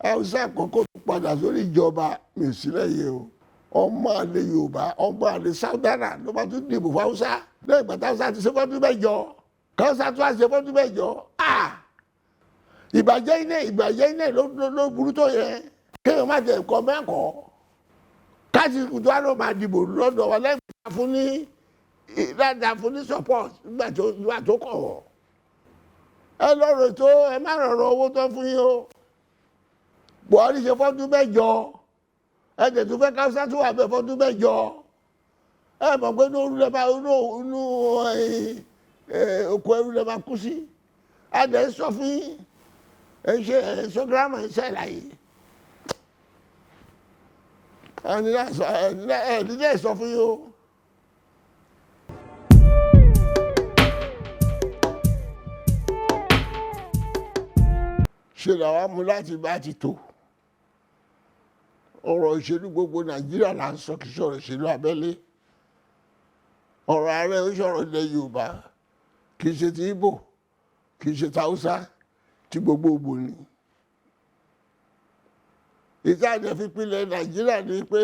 Hausa àkọ́kọ́ tó padà sórí ìjọba mi sílẹ̀ yìí o ọmọ àlè Yorùbá ọmọ àlè Sáúdánà ló bá tún dìbò fún Hausa lẹ́yìn ìgbà Hausa ti ṣe fọ́dún mẹ́jọ Hausa tún á ṣe fọ́dún mẹ́jọ ìbàjẹ́ iná ló burú tó yẹ kéèyàn má jẹ nǹkan mẹ́kọ̀ọ́ káàsì kùtù àlọ́ máa dìbò lọ́dọ̀ wọn lẹ́yìn ìgbà fún ní support nígbà tó kọ̀ wọ́ ẹ lọ́rọ̀ tó ẹ má rọrọ̀ owó tó fún yín o Buhari ṣe fọ́dún mẹ́jọ ẹ tẹ̀ tó fẹ́ Hausa tó wà bẹ́ẹ̀ fọ́dún mẹ́jọ ẹ mọ̀ pé inú oko ẹrú lẹ́ máa kú sí ẹ dẹ̀ sọ fún yín ẹ ṣe sọ gírámà ẹ ṣàlàyé ẹ nílẹ̀ sọ fún yín o. ṣe làwọn mú láti bá ti tó ọ̀rọ̀ ìṣèlú gbogbo Nàìjíríà là ń sọ kì í ṣọ̀rọ̀ ìṣèlú abẹ́lé ọ̀rọ̀ ààrẹ ó ṣọ̀rọ̀ ilẹ̀ Yorùbá kì í ṣe ti Ìgbò kì í ṣe ti Hausa ti gbogbogbò ni ìtàjẹ fi pilẹ̀ Nàìjíríà ni pé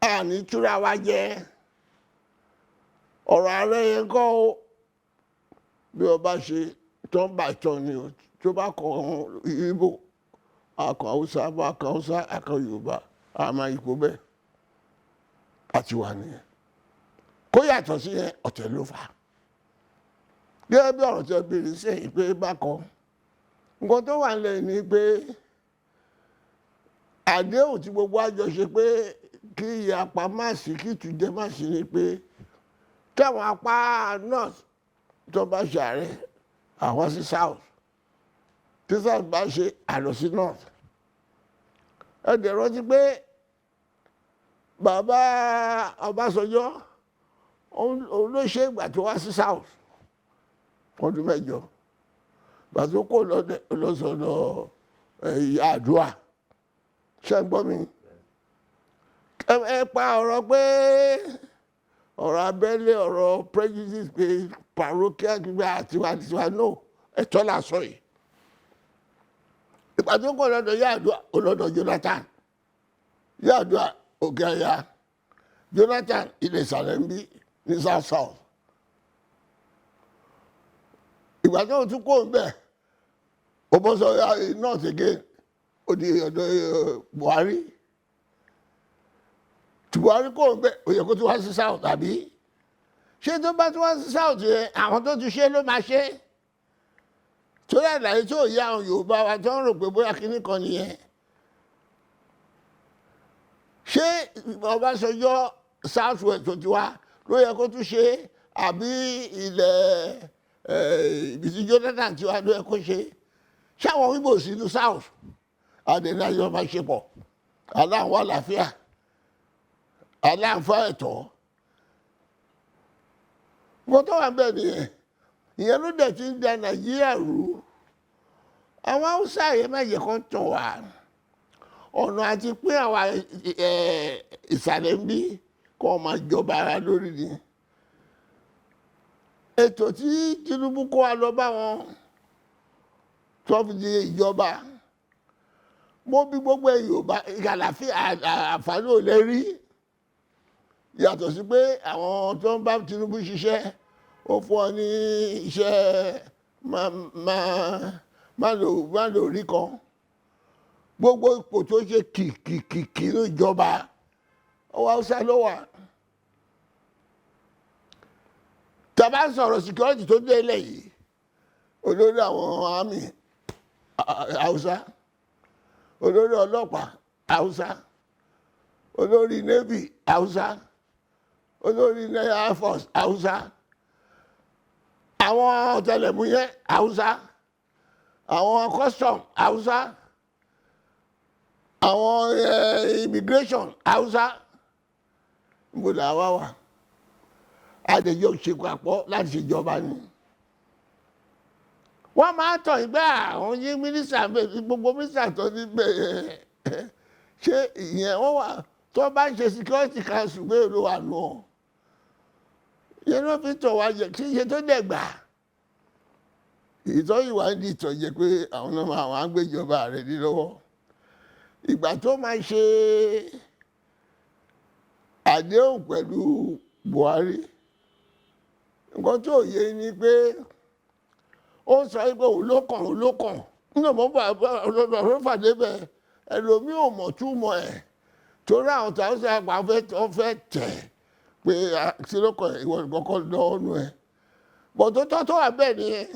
a ní túra wa jẹ ọ̀rọ̀ ààrẹ yẹn kọ́ bí ọba ṣe tán bá tán ni o tó bá kọ Ìgbò akọ Hausa bá akọ Hausa akọ Yorùbá àmà ipò bẹ́ẹ̀ àti wà nìyẹn kó yàtọ̀ sí yẹn ọ̀tẹ̀ ló fà gẹ́gẹ́ bí ọ̀rọ̀ tí ó béèrè sẹ́yìn pé bákan nǹkan tó wà nílẹ̀ ni pé àdéhùn tí gbogbo àjọ ṣe pé kí ìyapa má sí kí ìtújẹ má sí ni pé táwọn apá north tó bá ṣàárẹ̀ àwọn sí south tí south bá ṣe àlọ́ sí north ẹ dẹ̀ rántí pé bàbá Ọbásanjọ́ òun ló ṣe ìgbà tó wá sí south ọdún mẹ́jọ ìgbà tó kó lọ́sọ̀dọ̀ ìyá àdúrà ṣe ń gbọ́ mi ẹ pa ọ̀rọ̀ pé ọ̀rọ̀ abẹ́lé ọ̀rọ̀ prejudice pé parochial gbígbà tiwa no ẹ̀tọ́ là sọ yìí ìgbà tó kó lọ́dọ̀ ìyá àdúrà olọ́dọ̀ Jonathan ìyá àdúrà òkè àyà Jonathan ilẹ̀ ìsàlẹ̀ ń bí ní south ìgbà tó tún kó ń bẹ̀ ó bọ́ sọ north again ó di ọ̀dọ̀ Buhari tí Buhari kó ń bẹ̀ ó yẹ kó tún wá sí south tàbí ṣé tó bá tún wá sí south yẹn àwọn tó ti ṣe ló máa ṣe tó láìláyé tó yá àwọn Yorùbá wa tó ń rò pé bóyá kinní kan nìyẹn ṣé Ọbásanjọ́ south west tó ti wá ló yẹ kó tún ṣe àbí ilẹ̀ ibi tí Jonathan ti wá ló yẹ kó ṣe ṣáwọn Ìgbò sí ìlú south àdéhùn ayọ̀ máa ṣe pọ̀ aláǹwá àlàáfíà aláǹfà ẹ̀tọ́ wọ́n tó wà ń bẹ̀ nìyẹn ìyẹn ló dẹ̀ ti ń da Nàìjíríà rú àwọn Haúsá yẹn má yẹ kó tàn wá ọ̀nà àti pín àwa ìsàlẹ̀ ń bí kó máa jọba ara lórí ni ètò tí Tinubu kó wa lọ bá wọn tó fi di ìjọba mo bí gbogbo Yorùbá ìkàlàfíà àǹfààní ò lè rí yàtọ̀ sí pé àwọn tó ń bá Tinubu ṣiṣẹ́ ó fún ọ ní iṣẹ́ má lò rí kan gbogbo ipò tó ṣe kìkìkì ní ìjọba ọwọ́ Haúsá ló wà tàbá sọ̀rọ̀ security tó dé ilẹ̀ yìí olórí àwọn army Haúsá olórí ọlọ́pàá Haúsá olórí navy Haúsá olórí air force Haúsá àwọn ọ̀tẹlẹ̀múyẹ́ Haúsá àwọn custom Haúsá àwọn immigration Haúsá gbọ́dọ̀ àwa wà àdèjọ ṣèpapọ̀ láti ṣèjọba ni wọ́n máa tọ̀ ìgbà àwọn yí mínísítà gbogbo mínísítà tó ní bẹ́ẹ̀ ṣé ìyẹn wọ́n wà tó bá ń ṣe security council gbé ló wà nù ọ́ ìyẹn ló fi tọ̀ wá jẹ kí iye tó dẹ̀ gbà ìtọ́jú wa ń di ìtọ́jẹ́ pé àwọn ọmọ àwọn agbéjọba rẹ̀ ní lọ́wọ́ ìgbà tó máa ṣe àdéhùn pẹ̀lú Buhari nǹkan tó yé ni pé ó sọ pé òun ló kàn nínú mọ́ ọ̀rọ̀ fàdébẹ̀ ẹlòmíì ò mọ̀ túmọ̀ ẹ̀ torí àwọn tàwọn àgbà fẹ́ tẹ̀ pé sílọ́kọ̀ ìwọ ìkọ́kọ́ lọ́wọ́ nù ẹ̀ bọ̀ tó wà bẹ́ẹ̀ nìyẹn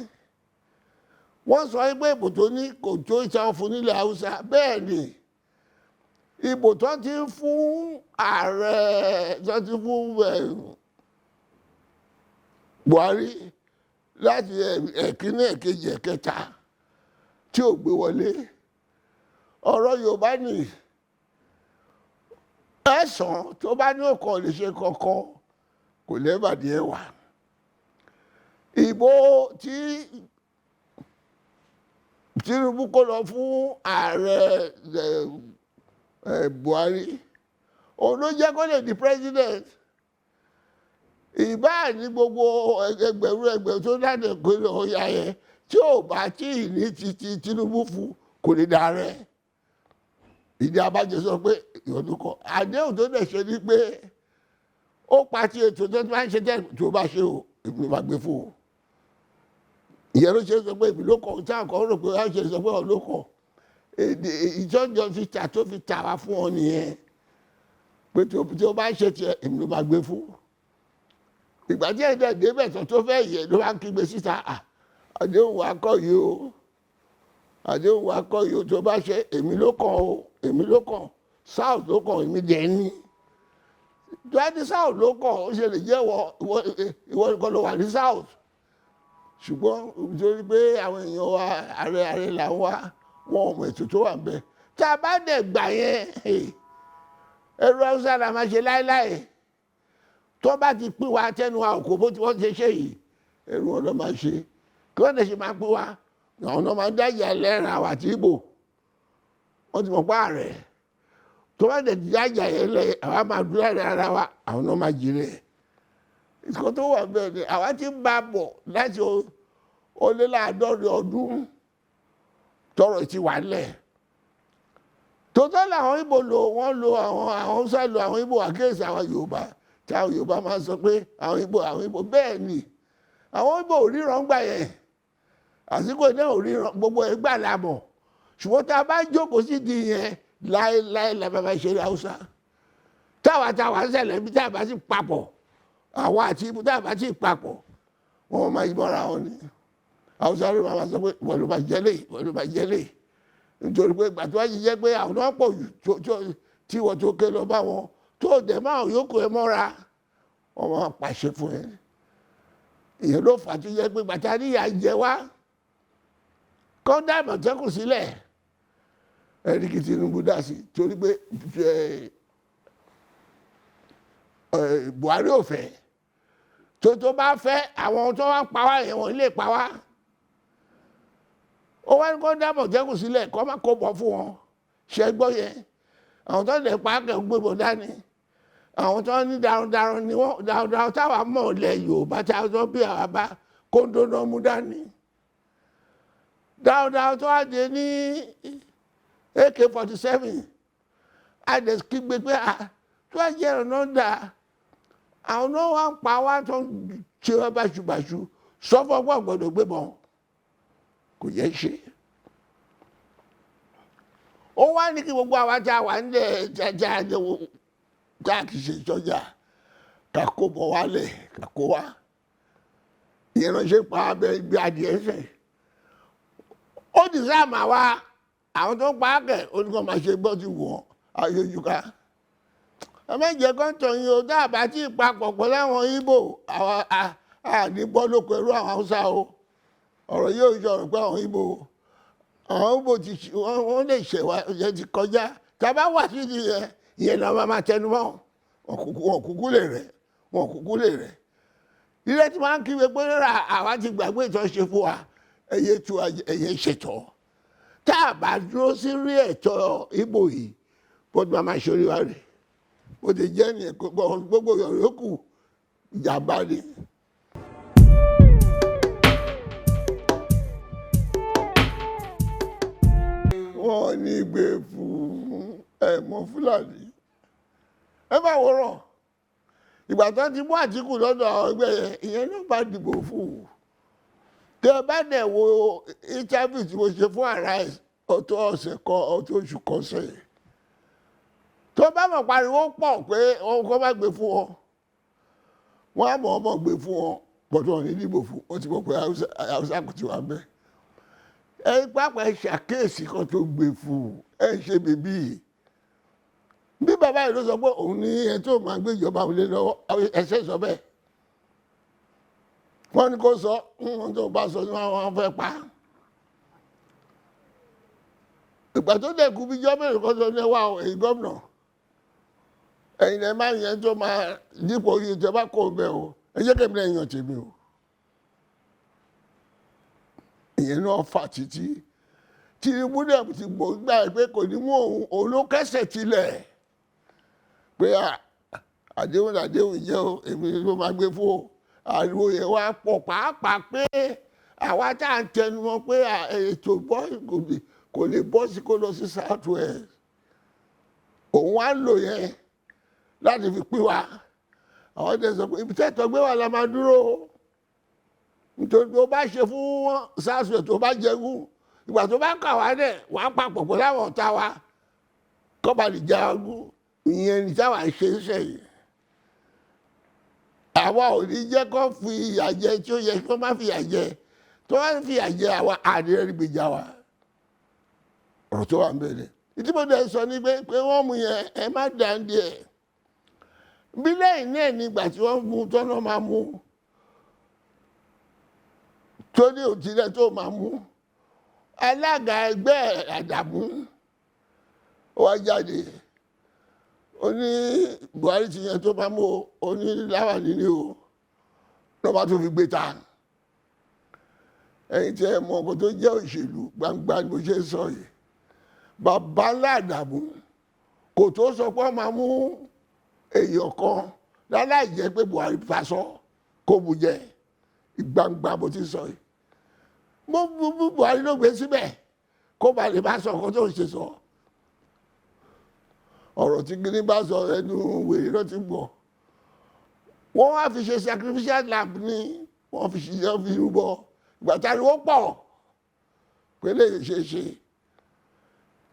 wọ́n sọ pé ìbò tó ní kò tó ìtàn fún nílẹ̀ Haúsá bẹ́ẹ̀ ni ìbò tó ti fún ààrẹ tó ti fún Buhari láti ẹ̀kíní ẹ̀kejì ẹ̀kẹta tí ò gbé wọlé ọ̀rọ̀ Yorùbá ni ẹ̀sán tó bá ní ọkọ̀ lè ṣe kọ́kọ́ kò lẹ́bàdí ẹ̀wà ìbò tí Tinubu kó lọ fún ààrẹ Buhari òun ló jẹ́ kó lè di president ìbáà ní gbogbo ẹgbẹ̀rún tó dáná pé ọ̀yà yẹn tí ò bá tí ì ní ti Tinubu fún kò lè dà rẹ̀ ìdí abájọ sọ pé ìyọ̀dún kan àdéhùn tó dẹ̀ ṣe ni pé ó pàtí ètò tó máa ń ṣe tẹ́ tó bá ṣe o èmi máa gbé fún o ìyẹn ló ṣe sọ pé èmi ló kọ táwọn kan rò pé wọ́n ṣe sọ pé ọ̀ ló kọ èdè ìjọ́jọ́ fi tà tó fi tà wá fún ọ nìyẹn pé tí o bá ṣe tiẹ̀ èmi ló máa gbé fún ìgbà tí ẹ̀dẹ̀ débẹ̀ tó fẹ́ yẹ ló bá ń kígbe síta àdéhùn wa kọ́ yìí o àdéhùn wa kọ́ yìí o tó bá ṣe èmi ló kàn o èmi ló kàn south ló kàn èmi dẹ̀ ní tó bá ní south ló kàn ó ṣe lè jẹ́ ìwọ nìkan ló wà ní south ṣùgbọ́n nítorí pé àwọn èèyàn wa ààrẹ là ń wá wọn ò mọ̀ ètò tó wà ń bẹ̀ tá a bá dẹ̀ gbà yẹn ẹrú Haúsá la máa ṣe láéláé tó bá ti pín wa tẹnu wa òkò bó ti wọ́n ṣe ṣe yìí ẹrú wọn lọ máa ṣe kí wọ́n lè ṣe máa pín wa àwọn ọmọ máa ń dájà lẹ́rìn àwọn àti Ìgbò wọ́n ti mọ̀ pa ààrẹ tó bá dẹ̀ ti dájà yẹn lẹ àwa máa dúró láàrin ara wa àwọn ọmọ máa jìnnà ìkọ́ tó wà bẹ́ẹ̀ ni àwa ti ń bá bọ̀ láti ó lé láàádọ́rin ọdún tọrọ ti wà lẹ̀ tòótọ́ làwọn Ìgbò wọ́n lo àwọn Haúsá lo àwọn Ìgbò àkéèsí àwọn Yorùbá tí àwọn Yorùbá máa sọ pé àwọn Ìgbò bẹ́ẹ̀ ni àwọn Ìgbò ò ríran gbà yẹn àsìkò náà ò ríran gbogbo ẹgbà lámọ̀ ṣùgbọ́n tá a bá jókòó sí di yẹn láéláé la bàbá ṣe Haúsá táwa ń ṣẹlẹ̀ bí tá a bá sì papọ̀ àwa àti Ìgbò tá a bá sì papọ̀ wọ́n máa yí mọ́ra wọn ni Haúsá ló máa sọ pé wọ́n ló máa jẹ́lé nítorí pé ìgbà tó wá jẹ́ pé àwọn náà pọ̀ jù tí wọ́n tó ké lọ bá wọn tó dẹ̀ máa yókù ẹ mọ́ra wọ́n máa pàṣẹ fún ẹ ìyẹn ló fà tó jẹ́ pé bàtà níyà jẹ wá kọ́ dá Àmọ̀tẹ́kùn sílẹ̀ ẹ̀rí kí Tinubu dá sí torí pé Buhari ò fẹ́ tó bá fẹ́ àwọn tó wá pa wá yẹn wọ́n lè pa wá ó wá ní kó dá Àmọ̀tẹ́kùn sílẹ̀ kó má kó bọ̀ fún wọn ṣe gbọ́ yẹn àwọn tó lè pa kẹ́ gbébọn dání àwọn tó ní darandaran ni wọ́n darandaran táwa mọ̀ lẹ̀ Yorùbá táwa tó bí àwa bá kóńdó náà mú dání darandaran tó wá dé ní AK-47 àdẹ̀kígbe pé tó wá jẹ́ ọ̀nà dà àwọn náà wá ń pa wá tó ń ṣe wá báṣubàṣu sọ́fọ́gbọ́n gbọ́dọ̀ gbébọn kò yẹ ṣe ó wá ní kí gbogbo àwa tá a wà ń lẹ̀ jájá àdéhùn tá a kì í ṣe sọ́jà ká kó bọ̀ wálẹ̀ ká kó wá ìyẹn ló ṣe pa abẹ gbé adìẹ sẹ̀ ó ti sáàmà wá àwọn tó ń pa á kẹ̀ ó ní kó máa ṣe gbọ́ ti wọ̀ ayéjú ká ẹ̀mẹ́jẹ kan tọ̀ yín o dáàbà tí ìpapọ̀ pẹ̀lú àwọn Ìgbò àwọn àdìbọ́ lóko ẹrú àwọn Haúsá o ọ̀rọ̀ yóò sọ̀rọ̀ pé àwọn Ìgbò wọ́n lè ṣẹ̀wá yẹn ti kọjá tàbá wà sí ìyẹn náà máa tẹnu mọ́ wọn kúkú lè rẹ̀ ilé tí wọ́n ń kíwe pé àwa ti gbàgbé ìtọ́ ṣe fún wa ẹ̀yẹ ṣètọ́ tá a bá dúró sí rí ẹ̀tọ́ Ìgbò yìí bó ti máa ṣorí wa rè bó ti jẹ́ nìyẹn gbogbo yòókù ìjàmbá ni. wọ́n ní gbé fún ẹ̀mọ́ Fúlàní ẹ bá wọ́rọ̀ ìgbà tó ti mú Àtíkù lọ́dọ̀ àwọn ẹgbẹ́ yẹn ìyẹn ló bá dìbò fún un tẹ bá dẹ̀ wo interview tí mo ṣe fún ARAALU ọ̀tọ̀ ọ̀sẹ̀ kan ọ̀tọ̀ oṣù kan sẹ́yìn tó bá mọ̀ pariwo pọ̀ pé ohun kan bá gbé fún wọn wọ́n á mọ̀ ọmọ gbé fún wọn bọ̀dọ̀ wọn ní dìbò fún wọn ti mọ̀ pé Haúsá kò ti wà bẹ́ẹ̀ ẹ pápá ẹ ṣàkíyèsí kan tó gbé fún ẹ ṣe bèbí yìí bí bàbá yìí ló sọ pé òun ní ẹ tó máa gbé ìjọba wọlé lọ́wọ́ ẹsẹ̀ sọ bẹ́ẹ̀ wọ́n ní kó sọ wọn tó bá sọ ní wọn fẹ́ pa ìgbà tó dẹ̀ kú bí jọ́mẹ̀rẹ̀ kan sọ ní ẹwà èyí gómìnà ẹ̀yin ẹ̀ máa yẹn tó máa dípò yìí tó bá kó o bẹ́ẹ̀ o ẹ jẹ́ kẹ́mi náà yàn tèmi o ìyẹn náà fà títí Tinubu dẹ̀ ti gbọ́ gbà pé kò ní mú òun ló kẹ́sẹ̀ tilẹ̀ pé àdéhùn jẹ́ o èmi ló máa gbé fún o ariwo yẹn wá pọ̀ pàápàá pé àwa tá à ń tẹnu mọ́ pé ètò kò lè bọ́ sí kó lọ sí South West òun wá ń lò yẹn láti fi pín wa àwọn tẹ̀ sọ pé ibi tẹ́tọ̀ gbé wa la máa dúró nítorí tó bá ṣe fún South West tó bá jẹun ìgbà tó bá kà wá dẹ̀ wàá papọ̀ pọ̀ láwọn ọ̀tá wa kọ́ba lè já ọdún ìyẹn ní táwa ṣe ń sẹ́yìn àwa ò ní jẹ́ kó fi ìyà jẹ tí ó yẹ kó má fi ìyà jẹ tó wá fi ìyà jẹ àwa àdìrẹ́ níbi ìjà wa ọ̀rọ̀ tó wà ń bẹ̀rẹ̀ ìtìmọ̀dé sọ ní pé wọ́n mú yẹn ẹ má dáńdé ẹ̀ bí lẹ́yìn náà nígbà tí wọ́n mú tọ́nà máa mú tó ní òtílẹ̀ tó máa mú alága ẹgbẹ́ Àdàmú ó wá jáde ó ní Buhari ti yẹn tó máa mú ó ní láwà nílé o lọ́ba tó fi gbé ta ẹ̀yin tí ẹ mọ ọkọ̀ tó jẹ́ òṣèlú gbangba ni mo ṣe sọ yìí bàbá Àdàmú kò tó sọ pé wọ́n máa mú èèyàn kan láláì jẹ́ pé Buhari fasọ kó bu jẹ ìgbangba bó ti sọ yìí mo Buhari ló gbé síbẹ̀ kó ba lè bá sọ ọkọ tó ń ṣe sọ ọ̀rọ̀ tí gíní bá sọ ẹnu wèrè ló ti gbọ́ wọ́n wá fi ṣe sacrificial lamb ní wọ́n fi ṣiṣẹ́ fi rúbọ ìgbà tá a ní wọ́n pọ̀ pé lè ṣe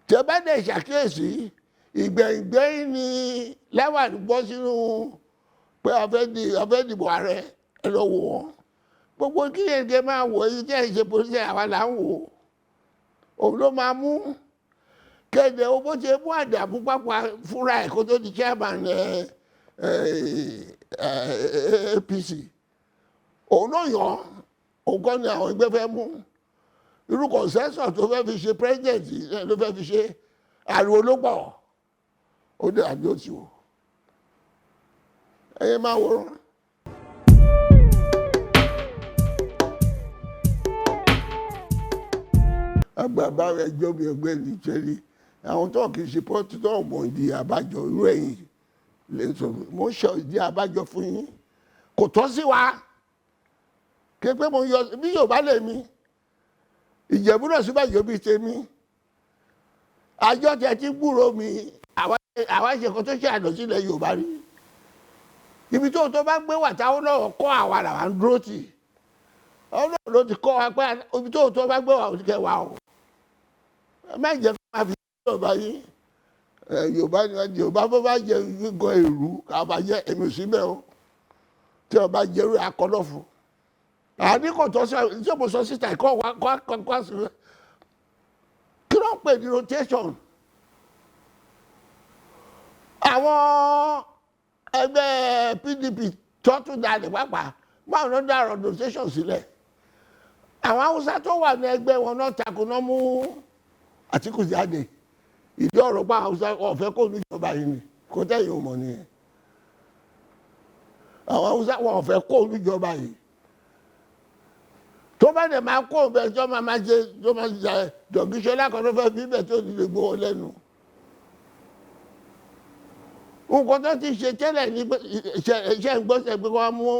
tẹ́ bá dẹ̀ ṣàkíyèsí ìgbẹ̀yìngbẹ̀yìn ni Láwàní bọ́ sínú pé a fẹ́ dìbò ààrẹ ẹ lọ wò wọ́n gbogbo kí ẹ̀ǹkẹ́ máa wò èyí tí ẹ̀ ṣe pòlíṣẹ́ àwa là ń wò òun ló máa mú kéde owó ṣe mú Àdàmú pápá fúnra ẹ̀ kó tó di chairman APC òun ló yàn òun kọ́ ni àwọn ẹgbẹ́ fẹ́ mú irú consensus tó fẹ́ fi ṣe president ló fẹ́ fi ṣe ariwo ló pọ̀ ó dé àjọ tí o ẹyẹ máa wòrán. Àgbàbá rẹ̀ jọ bí ẹgbẹ́ ní ìṣẹ́lẹ̀ àwọn tó kì í ṣe pọ́tù tó mọ̀ ìdí àbájọ irú ẹ̀yìn lè sọ mo ń ṣe ìdí àbájọ fún yín kò tọ́ sí wa kí pé mo yọ bí Yorùbá lè mi Ìjẹ̀bú náà sí bàjọ́ bíi tèmi àjọ tẹ̀ tí gbúrò mi àwa ṣe kan tó ṣe àdó sílẹ̀ Yorùbá rí ibi tó bá gbé wà táwọn náà kọ́ àwa làwa ń dúró tì ọlọ́run ló ti kọ́ wa pé ibi tó bá gbé wà ó ti kẹ́ wa o má jẹ́ kó máa fi Yorùbá yín Yorùbá bó bá jẹ gígan èrú àbá jẹ èmi ò síbẹ̀ o tí o bá jẹ́rú akọ́lọ́ fún àdínkù tó sọ tí mo sọ síta kọ́ wá sí kí ló ń pè ní rotation àwọn ẹgbẹ́ PDP tọ́tún dalẹ̀ pàápàá báwọn náà dá rotation sílẹ̀ àwọn Haúsá tó wà ní ẹgbẹ́ wọn náà takò náà mú Àtíkù jáde ìdí ọ̀rọ̀ pa Haúsá ọ̀fẹ́ kó níjọba yìí ni kó tẹ̀yìn ọmọ nìyẹn àwọn Haúsá wọn ọ̀fẹ́ kó níjọba yìí tó bá dẹ̀ máa kó bẹ́ẹ̀ tó máa jẹ tó máa jà Jọ̀gíṣẹ́ lákọ̀ọ́dọ́ fẹ́ bí bẹ́ẹ̀ tó ti lè gbọ́ lẹ́nu nǹkan tó ti ṣe tẹ́lẹ̀ ní iṣẹ́ ìgbọ́sẹ̀ pé wọ́n mú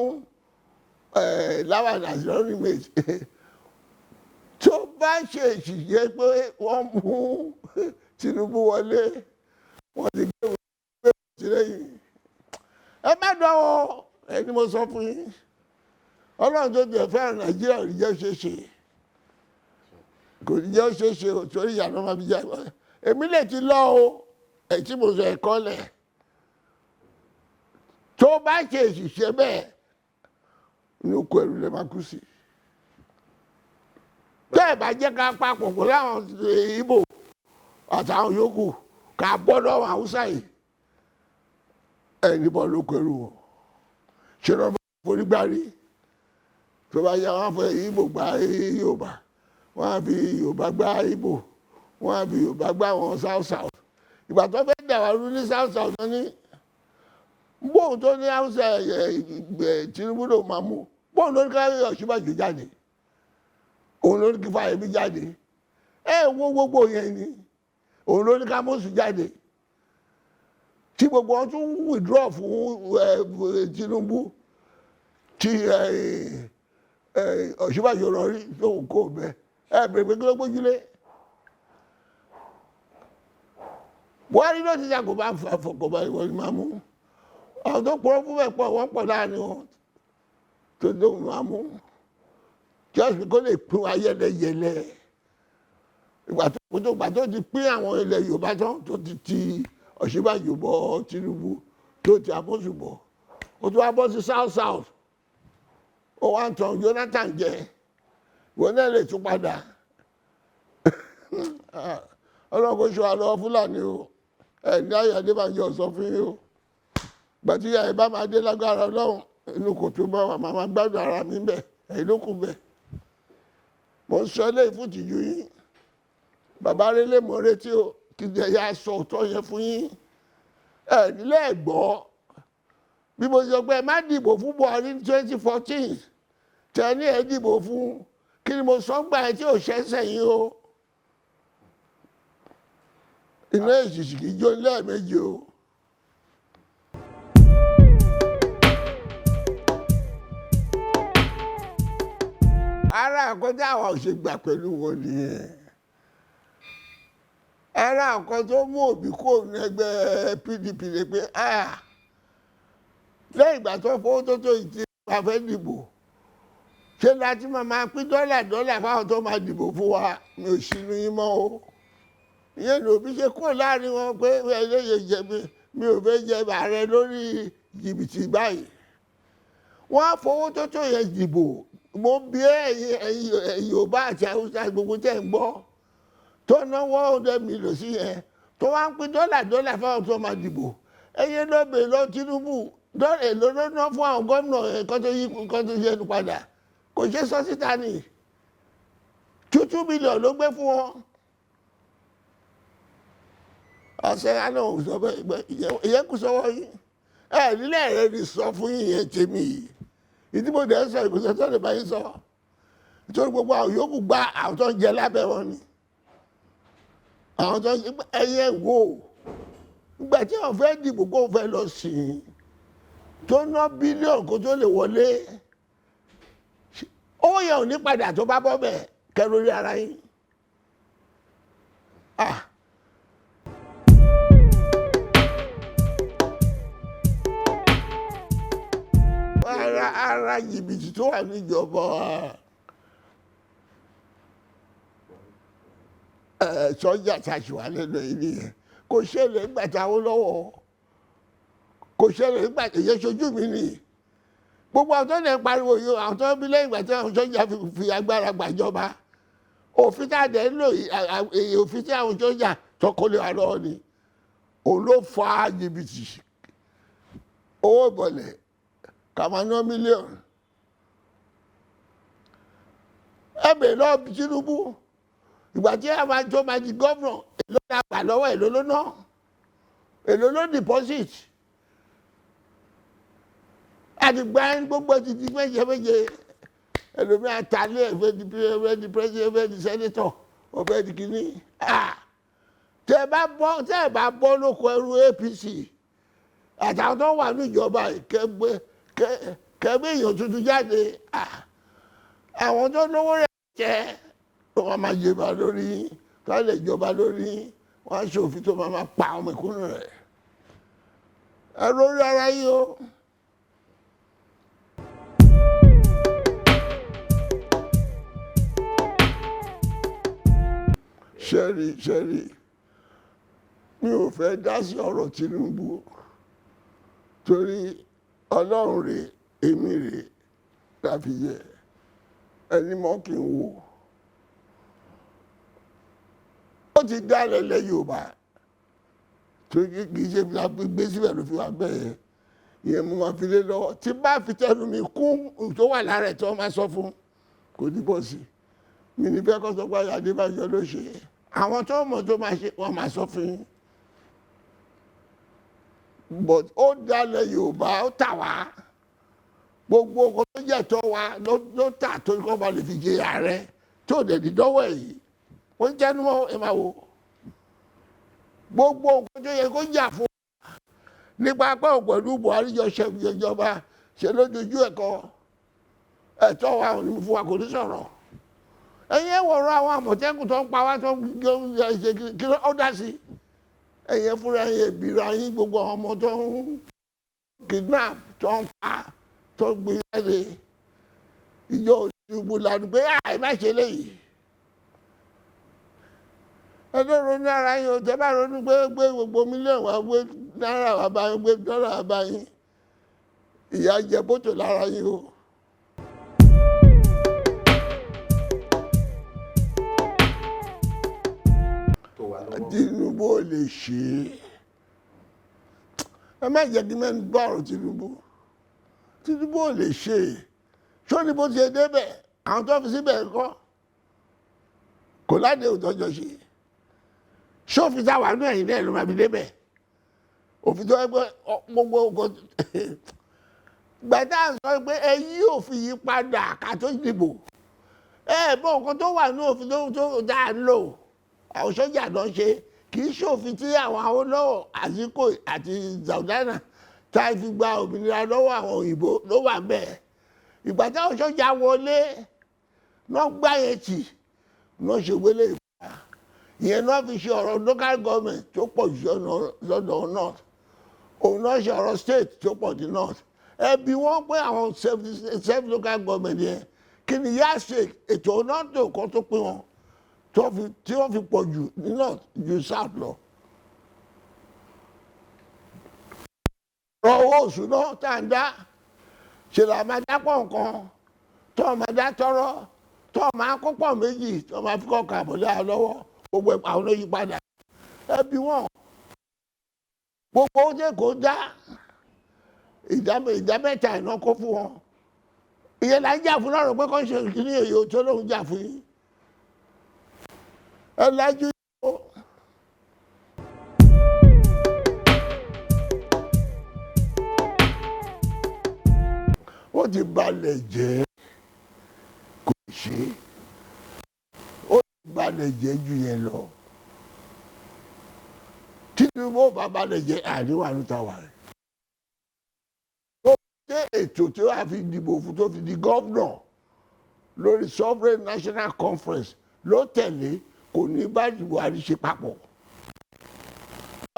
Láwàní as running mate tó bá ṣe ìṣìṣẹ́ pé wọ́n mú Tinubu wọlé wọ́n ti gbé sílẹ̀ yìí ẹ má dánwò ẹni mo sọ fún yín Ọlọ́run tó jẹ́ fẹ́ràn Nàìjíríà ò ní jẹ́ ṣeéṣe kò ní jẹ́ ṣeéṣe ò torí ìyànà máa fi jẹ́ èmi lè ti lọ o ẹ̀ tí mo sọ ẹ̀kọ́ lẹ̀ tó bá ṣe ìṣiṣẹ́ bẹ́ẹ̀ ní oko ẹ̀rù lè máa kú sí tẹ́ ẹ̀ bá jẹ́ ká papọ̀ pẹ̀lú àwọn Ìgbò àtàwọn yòókù ká bọ́ lọ́wọ́ Haúsá yìí ẹ̀ níbọn lóko ẹ̀rù wọn ṣe lọ́ bá forí gbárí tó bá yá wọn fẹ́ Ìgbò gbá Yorùbá wọn á fi Yorùbá gbá Ìgbò wọn á fi Yorùbá gbá wọn south ìgbà tó fẹ́ dàwárú ní south náà ní bóun tó ní Hausa Tinubu ló máa mú bóun ló ní ká Ọ̀ṣínbàjò jáde òun ló ní kí Fáyẹmí jáde wo gbogbo yẹn ni òun ló ní ká Mọ́sù jáde tí gbogbo wọn tún withdraw fún Tinubu tí Ọ̀ṣínbàjò lọ rí tóun kò bẹ bèrè pé kí ló gbójúlé Buhari ló ti jà kó bá fọkàn bá ìwọ ni máa mú àwọn tó pọ̀ fún bẹ́ẹ̀ pọ̀ wọ́n pọ̀ láàrin wọn tó dóhùn máa mú just kó lè pín wa yẹlẹyẹlẹ ìgbà tó ti pín àwọn ilẹ̀ Yorùbá tán tó ti Ọ̀ṣínbàjò bọ̀ Tinubu tó ti Àmọ́sù bọ̀ ó tún wá bọ́ sí south ó wá ń tan Jonathan jẹ ìwọ náà lè tún padà Ọlọ́run kò ṣọ́ àlọ́ Fúlàní o ẹ̀ ní Ayọ̀ Adébánjọ sọ fún yín o gbàtí ìyá ẹ bá máa dé lágbára Ọlọ́run inú kò tó bá wà máa gbádùn ara mi bẹ́ẹ̀ ẹ̀yin ló kù bẹ́ẹ̀ mo ń sọ eléyìí fún ìtìjú yín bàbá rélé mo retí o kí ni ẹ̀yà sọ òótọ́ yẹn fún yín ẹ̀ nílé ẹ̀gbọ́ bí mo sọ pé ẹ má dìbò fún Buhari ní 2014 tẹ ní ẹ dìbò fún kí ni mo sọ gbà ẹ tí ò ṣẹ́sẹ̀ yín o iná èṣìṣì kì í jó lẹ́ẹ̀mejì o. Ara àkọ́jọ́ àwọn òṣègbà pẹ̀lú wọn nìyẹn ara àkọ́ tó mú Òbí kò ní ẹgbẹ́ PDP lè pé lẹ́yìn ìgbà tó fowó tó ìtì àfẹ́ dìbò ṣé láti máa pín dọ́là fáwọn tó máa dìbò fún wa mi ò sínú yín mọ́ o ìyẹn ní Òbí ṣe kúrò láàrin wọn pé ẹlẹ́yẹ jẹ̀bi mi ò fẹ́ jẹ ààrẹ lórí jìbìtì báyìí wọ́n á fowó tó yẹn dìbò mo bí ẹ̀yin Yorùbá àti Haúsá gbogbo tẹ́ ń gbọ́ tó náwó $100 million sí yẹn tó wá ń pín dọ́là fáwọn tó máa dìbò ẹ̀yin ló bèèrè lọ Tinubu èlò ló ná fún àwọn gómìnà kan tó yẹnu padà kò ṣe sọ síta ni $2 million ló gbé fún wọn ọ̀sẹ̀ àná ò sọ bẹ́ẹ̀ ìyẹn kù sọ́wọ́ yín nílẹ̀ rẹ̀ ni sọ fún yín tèmi yìí ìdíbò dẹ̀ sọ ìgbésẹ̀ tó lè bá yín sọ nítorí gbogbo àwọn yòókù gba àwọn tó ń jẹ lábẹ́ wọn ni àwọn tó ń jẹ ẹyẹ wò nígbà tí àwọn fẹ́ dìbò kó fẹ́ lọ sí i tó ná bílíọ̀nù kó tó lè wọlé owó yẹn ò ní padà tó bá bọ́ bẹ́ẹ̀ kẹrù rí ara yín. Ara jìbìtì tó wà níjọba sọ́jà tàṣùwà lẹ́nu ìní yẹn kò ṣẹlẹ̀ nígbà táwọn lọ́wọ́ kò ṣẹlẹ̀ nígbà tí ìyẹn ṣojú mi nì gbogbo àwọn tó ń pariwo yìí àwọn tó ń bí lẹ́yìn ìgbà tí àwọn sọ́jà fi agbára gbàjọba òfin tá a dẹ̀ ń lò òfin tí àwọn sọ́jà tọkọlé wa lọ́wọ́ ni òun ló fa jìbìtì owó ìbọ̀lẹ̀ kàmánà mílíọ̀nù ẹ̀bẹ̀ lọ Tinubu ìgbà tí a máa tó máa di gómìnà èló la gbà lọ́wọ́ èló ló ná èló ló deposit àdìgbà gbogbo ti di méje ẹlòmíà tálẹ̀ ẹ̀fẹ́ di president ẹ̀fẹ́ di senator ọ̀fẹ́ di kìíní tẹ́ ẹ bá bọ́ lóko ẹrú APC àtàwọn tó wà ní ìjọba kẹgbẹ́ èèyàn tuntun jáde àwọn tó lówó rẹ̀ jẹ́ wọ́n máa jẹba lórí tó lè jọba lórí wọ́n á ṣòfin tó máa pa ọmọ ìkúnnù rẹ̀ ẹ lórí ara yìí o. ṣẹ́rí mi ò fẹ́ dá sí ọ̀rọ̀ Tinubu torí Ọlọ́run rèé èmi rèé tàbí yẹ ẹni mọ́ kí n wò ó ti dálẹ̀ lẹ́ Yorùbá tó kì í ṣe gbé síbẹ̀ ló fi wá bẹ́ẹ̀ ìyẹn mo máa fi lé lọ́wọ́ tí bá fi tẹnu mi kún tó wà lára ẹ̀ tí wọ́n máa sọ fún kò ní bọ̀ sí mi ní fẹ́ kọ́ sọ pé Adébánjọ ló ṣe àwọn tó mọ̀ tó máa ṣe wọ́n máa sọ fún yín but ó dálẹ̀ Yorùbá ó tà wá gbogbo ọkọ̀ tó jẹ́ tọ́ wa ló tà tó kọ́ bá lè fi jẹ ààrẹ tó dẹ̀ di dọ́wọ́ yìí wọ́n jẹ́nu mọ́ ẹ máa wo gbogbo nǹkan tó yẹ kó jà fún nípa pé pẹ̀lú Buhari jọ ṣe ìjọba ṣe lójoojú ẹ̀tọ́ wa ò ní fún wa kò ní sọ̀rọ̀ ẹ̀yin ẹ̀wọ̀rọ̀ àwọn Àmọ̀tẹ́kùn tó ń pa wá tó ń ṣe kí ó dá sí ẹ̀yin fúnra ẹ̀yin ìbíra yín gbogbo ọmọ tó ń kidnap tó ń pa tó ń gbé jáde ìjọ òṣùbù lànà pé àì má ṣe léyìí ẹjọ́ ronú ara yín o tẹ́ bá ronú gbé gbogbo mílíọ̀nù wá gbé náírà wá bá yín gbé dọ́là wá bá yín ìyà jẹ bótò lára yín o. Tinubu ò lè ṣe ẹ má jẹ́ kí mẹ́rin gbọ́ ọ̀rọ̀ Tinubu ò lè ṣe ṣó ni bó ti ṣe débẹ̀ àwọn tó fi síbẹ̀ kọ́ kò láde òtọ́jọ́ ṣe ṣófin táwà ní ẹ̀yìn náà ló máa fi débẹ̀ òfin tó ẹgbẹ́ gbogbo nǹkan gbàtà sọ pé ẹ yí òfin yí padà ká tó dìbò bọ́ nǹkan tó wà ní òfin tó dáa ń lò àwọn sójà lọ ṣe kì í ṣòfin tí àwọn Awólọ́wọ̀ ASIKO àti Zaudana tá a fi gba òmìnira lọ́wọ́ àwọn òyìnbó ló wà bẹ́ẹ̀ ìgbà táwọn sójà wọlé náà gbáyé tì náà ṣe wọlé ìgbà ìyẹn náà fi ṣe ọ̀rọ̀ local government tó pọ̀ jù lọ́dọ̀ north òun náà ṣe ọ̀rọ̀ state tó pọ̀ jù north ẹbí wọ́n pé àwọn self local government yẹn kí ni yá ṣe ètò náà tó kọ́ tó pín wọn tí wọ́n fi pọ̀ jù ní north ju south lọ. ọ̀rọ̀ owó oṣù náà tá à ń dá ṣe là máa dá pọ̀ nǹkan tó máa dá tọrọ tó máa kó pọ̀ méjì tó máa fi kọ́ kàbọ̀lẹ́ àlọ́wọ́ gbogbo àwọn ló yí padà ẹbí wọn gbogbo oúnjẹ kò dá ìdá mẹ́ta iná kó fún wọn ìyẹn là ń jà fún lọ́rùn pé kọ́ ṣe ìkíní èyí tó lóun jà fún yín ẹ lájú yìí ó ti balẹ̀ jẹ́ kò ṣe ó ti balẹ̀ jẹ́ ju yẹn lọ Tinubu bá balẹ̀ jẹ́ àríwá ló ta wà rẹ̀ tó ṣe ètò tí wàá fi dìbò fún tó fi di gọ́vnọ̀ lórí sovereign national conference ló tẹ̀lé kò ní bá Buhari ṣe papọ̀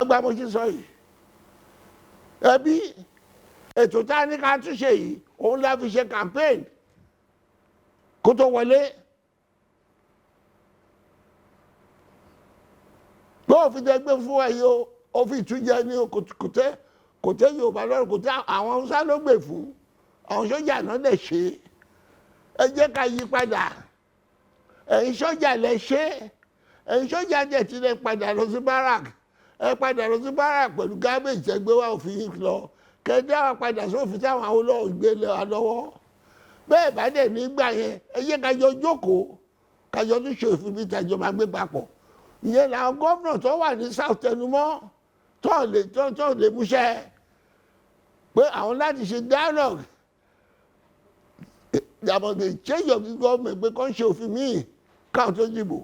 ọgbà mo ṣe sọ yìí ẹbí ètò tá a ní ká túnṣe yìí òun la fi ṣe campaign kó tó wọlé pé òfin tẹ gbé fún wa yìí o òfin ìtújẹ ní kò tẹ Yorùbá lọ́rùn kò tẹ àwọn Haúsá ló gbè fún àwọn sójà náà lè ṣe ẹ jẹ́ ká yí padà ẹ̀yin sójà lè ṣe ẹ̀yin sójà jẹ́ ti lè padà lọ sí barak ẹ padà lọ sí barak pẹ̀lú gábéjì ẹgbẹ́ wa òfin yìí lọ kẹ́ẹ́dá wa padà sófin táwọn Awólọ́wọ̀ gbé lé wa lọ́wọ́ bẹ́ẹ̀ bá dẹ̀ nígbà yẹn ẹ jẹ́ kájọ jókòó kájọ tó ṣe òfin bí tàjọ máa gbé papọ̀ ìyẹn làwọn gómìnà tó wà ní south tẹnumọ́ tó lè múṣẹ́ pé àwọn láti ṣe dialogue about the change of the government pé kọ́ ń ṣe òfin míì káwọn tó dìbò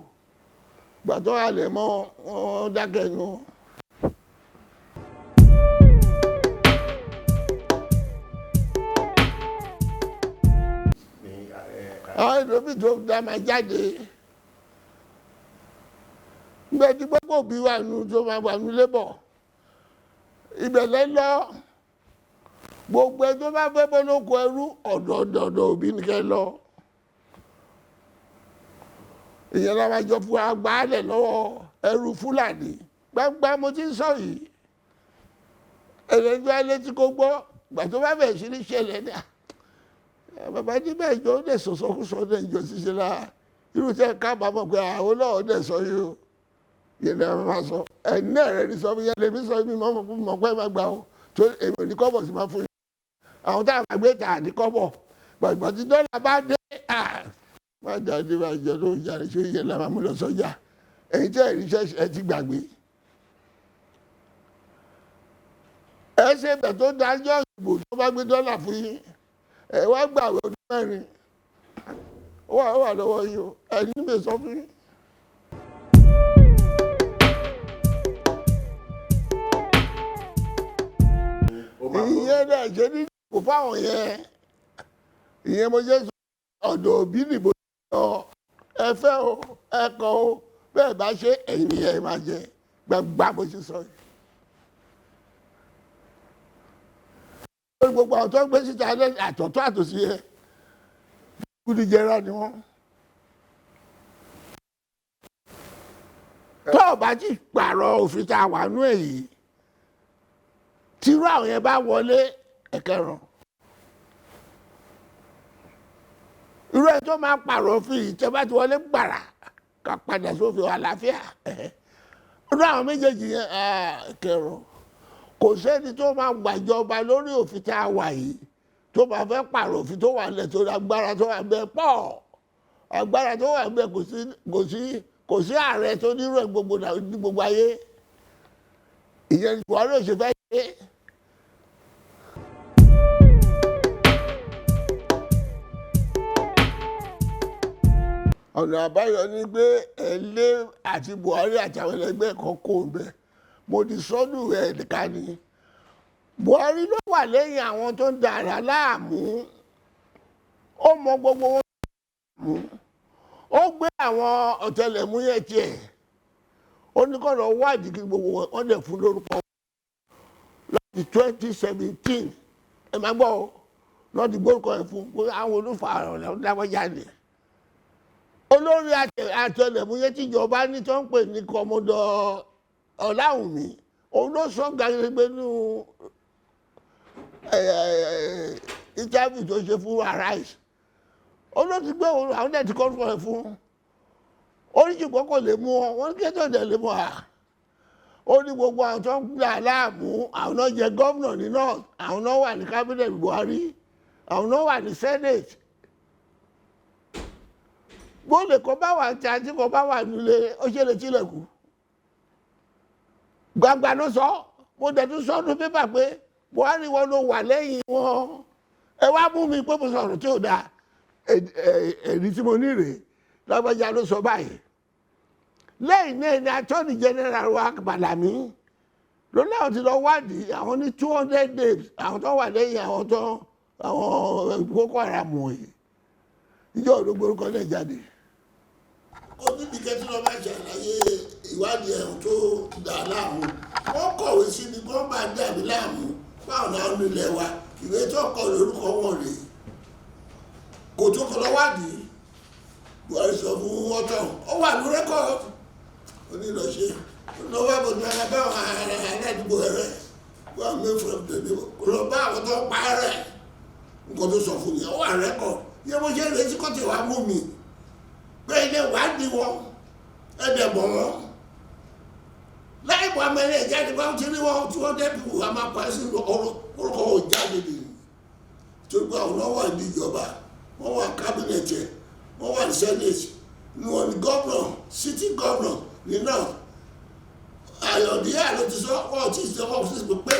gbàtọ́ àlẹ́ mọ́ wọn dákẹ́ nu. àwọn ìlòmí tó dá máa jáde ibẹ̀ tí gbogbo òbí wà nù tó máa wà nù lébọ̀ ibẹ̀ lẹ́ lọ gbogbo ẹ tó bá fẹ́ bọ́ lóko ẹrú ọ̀dọ̀ òbí nìkẹ́ lọ ìyẹn la máa jọ fún agbáálẹ̀ lọ́wọ́ ẹrú Fúlàní gbangba mo ti ń sọ yìí ẹlẹ́jọ́ alẹ́ tí kò gbọ́ gbà tó bá bẹ̀rẹ̀ sí ní ṣẹlẹ̀ ní bàbá níbẹ̀ ìjọ ó dẹ̀ sọ̀sọ́kúsọ dẹ̀ ìjọ ṣiṣẹ́ la irú tẹ́ kábàámọ̀ pé àwọn olóòwò dẹ̀ sọ yìí o yẹn ni a máa sọ ẹni náà rẹ ní sọ fún yẹn lèmi sọ mi mọ̀ pé má gbà ó tó èmi ò ní kọ́bọ̀ sí máa fún yín àwọn tá a máa gbé tà ní kọ́bọ̀ gbàgbọ́ tí dọ́là bá dé má jáde bá jẹ ló ń jáde ṣé yẹn la máa mú lọ sọ́jà ẹ̀yin tẹ́ ẹ̀rí ṣẹ́ṣẹ́ ẹ ti gbàgbé ẹ ṣe bẹ̀ tó dájọ́ ìbò tó bá gbé dọ́là fún yín ẹ wá gbàwé ọdún mẹ́rin ó wà lọ́wọ́ yìí o ẹni mi sọ fún yín. ìyẹn náà ṣe ní kò fáwọn yẹn ìyẹn mo jẹ́ ọ̀dọ̀ òbí nìbò lọ ẹ fẹ́ o ẹ kọ̀ o bẹ́ẹ̀ bá ṣe ẹ̀yìn ẹ̀ máa jẹ gbàgbà bó ṣe sọ yìí. gbogbo àwọn tó ń gbé síta àtọ̀tọ̀ àtòsí ẹ kúndì jẹra ni wọ́n. tó o bá ti pààrọ̀ òfin tá a wà nú èyí tírú àwọn yẹn bá wọlé ẹ̀kẹrùn irú ẹ̀ tó máa pààrọ̀ òfin yìí tẹ́ bá ti wọlé gbàrà ká padà sófin àlàáfíà irú àwọn méjèèjì yẹn ẹ̀kẹrùn kò sẹ́ni tó máa gbàjọba lórí òfin tá a wà yìí tó máa fẹ́ pààrọ̀ òfin tó wà nílẹ̀ tó agbára tó wà bẹ́ẹ̀ pọ̀ agbára tó wà bẹ́ẹ̀ kò sí ààrẹ tó nírú ẹ̀ gbogbo ayé ìyẹn ní Buhari ò ṣe fẹ́ ṣe. ọ̀nà àbáyọ ni pé ẹlẹ́ àti Buhari àtàwọn ẹlẹgbẹ́ kan kò ń bẹ̀ mo ti sọ́dún ẹ̀ nìkan ni Buhari ló wà lẹ́yìn àwọn tó ń dàrá láàmú ó mọ gbogbo wọn láàmú ó gbé àwọn ọ̀tẹlẹ̀múyẹ́ tiẹ̀ ó ní kọ́ lọ wádìí kí gbogbo wọn dẹ̀ fún lórúkọ láti 2017 ẹ máa gbọ́ ọ lọ́ọ́ ti gbórúkọ ẹ̀ fún àwọn olùfààrọ̀ lọ́wọ́ dáwọ́ jáde olórí àtẹlẹ̀múyẹ́ tíjọba ní tó ń pè ní kọmọdọ Ọláwùmí òun ló sọ gbàgbé nínú interview tó ṣe fún Arise olóòtú gbé òun àwọn dẹ̀ ti kọ́ fún ẹ fún oríṣi kọ́kọ́ lè mú ọ wọ́n kí tó dẹ̀ lè mú ọ ó ní gbogbo àwọn tó ń gbà láàmú àwọn náà jẹ gómìnà ní north àwọn náà wà ní cabinet Buhari àwọn náà wà ní senate gbọ́dọ̀ kọ́ bá wà tí àti kọ́ bá wà nílé ó ṣe lè tilẹ̀kùn gbangba ló sọ mo dẹ̀ tún sọ ọdún pépà pé Buhari wọn ló wà lẹ́yìn wọn ẹ wá mú mi pé mo sọ̀rọ̀ tí ò dáa èdè tí mo ní rèé lágbájá ló sọ báyìí lẹ́yìn náà ni attorney general wa Bàlámí ló láwọn ti lọ wádìí àwọn ní 200 days àwọn tó wà lẹ́yìn àwọn Boko Haram wọ̀nyí ìjọ òdògbò orúkọ náà jáde. ó ní bí kẹ́tí lọ́ọ́ bá ṣàlàyé ìwádìí ẹ̀hún tó dà láàmú wọ́n kọ̀wé sí ni wọ́n bá dàbí láàmú báwọn náà nílẹ̀ wa ìwé tó kọ lórúkọ wọn rèé kò tó kọ lọ́wádìí Buhari sọ fún ọtọ ó wà ní rẹ́kọ̀d onílọ̀ṣe lọ́wọ́ àbòjú ara báwọn aládùúgbò rẹ̀ wọ́n mú from tẹ̀lé kò lọ bá àwọn tó pa rẹ̀ nǹkan tó sọ fún yẹn ó wà rẹ́kọ̀d yẹ mo ṣe retí kọ́ tí wàá mú mi pé ilé wádìí wọn ẹ̀dẹ̀ bọ̀ wọn láì bọ̀ amẹ́rẹ́ ìjáde bá ti rí wọn tí wọ́n dẹ́bi wà máa pa sí orúkọ òjáde nìyí tó gbọ́ àwọn náà wà ní ìjọba wọ́n wà kábínẹ̀tì ẹ̀ wọ́n wà ní senate ní wọn ní gọ́vnọ̀ city gọ́vnọ̀ ní north Ayọ̀díyà ló ti sọ ọ́ tí ì sọ ọ́ sí pé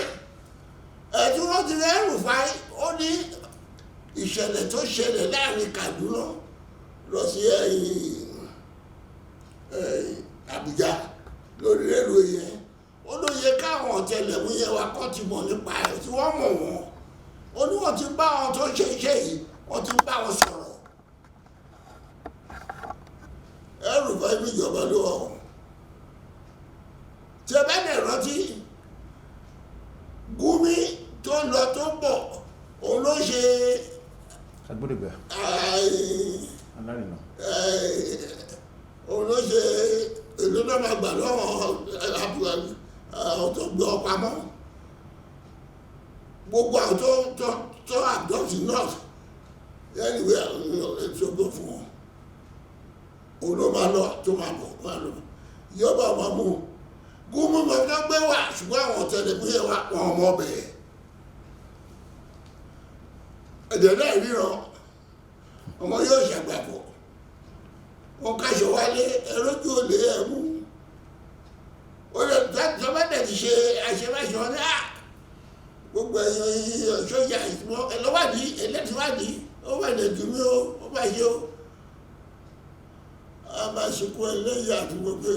ẹ̀tún wọn ti rẹ́ Rufai ó ní ìṣẹ̀lẹ̀ tó ṣẹlẹ̀ láàrin Kaduna lọ sí Àbújá lórí rẹ́lùwé yẹn ó ló yẹ káwọn ọ̀tẹlẹ̀múyẹ́ wa kọ́ ti mọ̀ nípa ẹ̀ tí wọ́n mọ̀ wọ́n ó ní wọ́n ti bá wọn tó ṣe iṣẹ́ yìí wọ́n ti bá wọn sọ̀rọ̀ ẹrù bá ibi ìjọba ló wà wọ́n rántí Gumi tó lọ tó bọ̀ òun ló ṣe agbódegbà alárìnà òun ló ṣe èlò náà máa gbà lọ́wọ́ àwọn tó gbé ọ pamọ́ gbogbo àwọn tó adopt north anyway ṣogbó fún wọn òun ló máa lọ tó máa bọ̀ máa lọ yọba máa mú Gúnmú mọ̀ tó gbé wà ṣùgbọ́n àwọn tẹlifíyẹ wa wọn ọmọ ọbẹ̀ ẹ̀dẹ̀ náà ríran ọmọ yóò ṣàgbàpọ̀ wọn káṣọ wálé ẹrójú olè ẹ̀mú ó lè tọ́mọ́dẹ̀ ti ṣe àṣemáṣọ ní gbogbo ẹ̀yìn sójà ìtumọ̀ ẹlọ́wádìí ẹlẹ́tìwádìí ó wà lè dùn mí ó bá ṣe ó a máa ṣekú ẹlẹ́yà àti gbogbo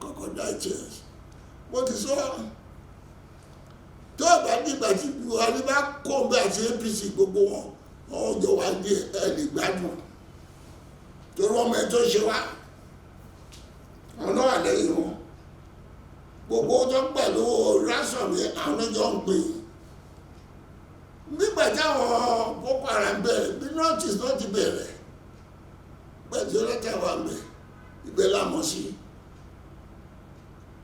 kọ̀kọ̀dá chess mo ti sọ tó bá nígbà tí Buhari bá kó ń bẹ àti APC gbogbo wọn jọ wá ní ẹ̀lì gbádùn torí wọn mẹ́ tó ṣe wá wọn náà wà lẹ́yìn wọn gbogbo tó ń pẹ̀lú rásọ̀ mi àwọn ọjọ́ ń pè nígbà táwọn Boko Haram bẹ̀rẹ̀ bí notice náà ti bẹ̀rẹ̀ pẹ̀lú ọlọ́tà wà mẹ́ ibẹ̀ lámọ̀ sí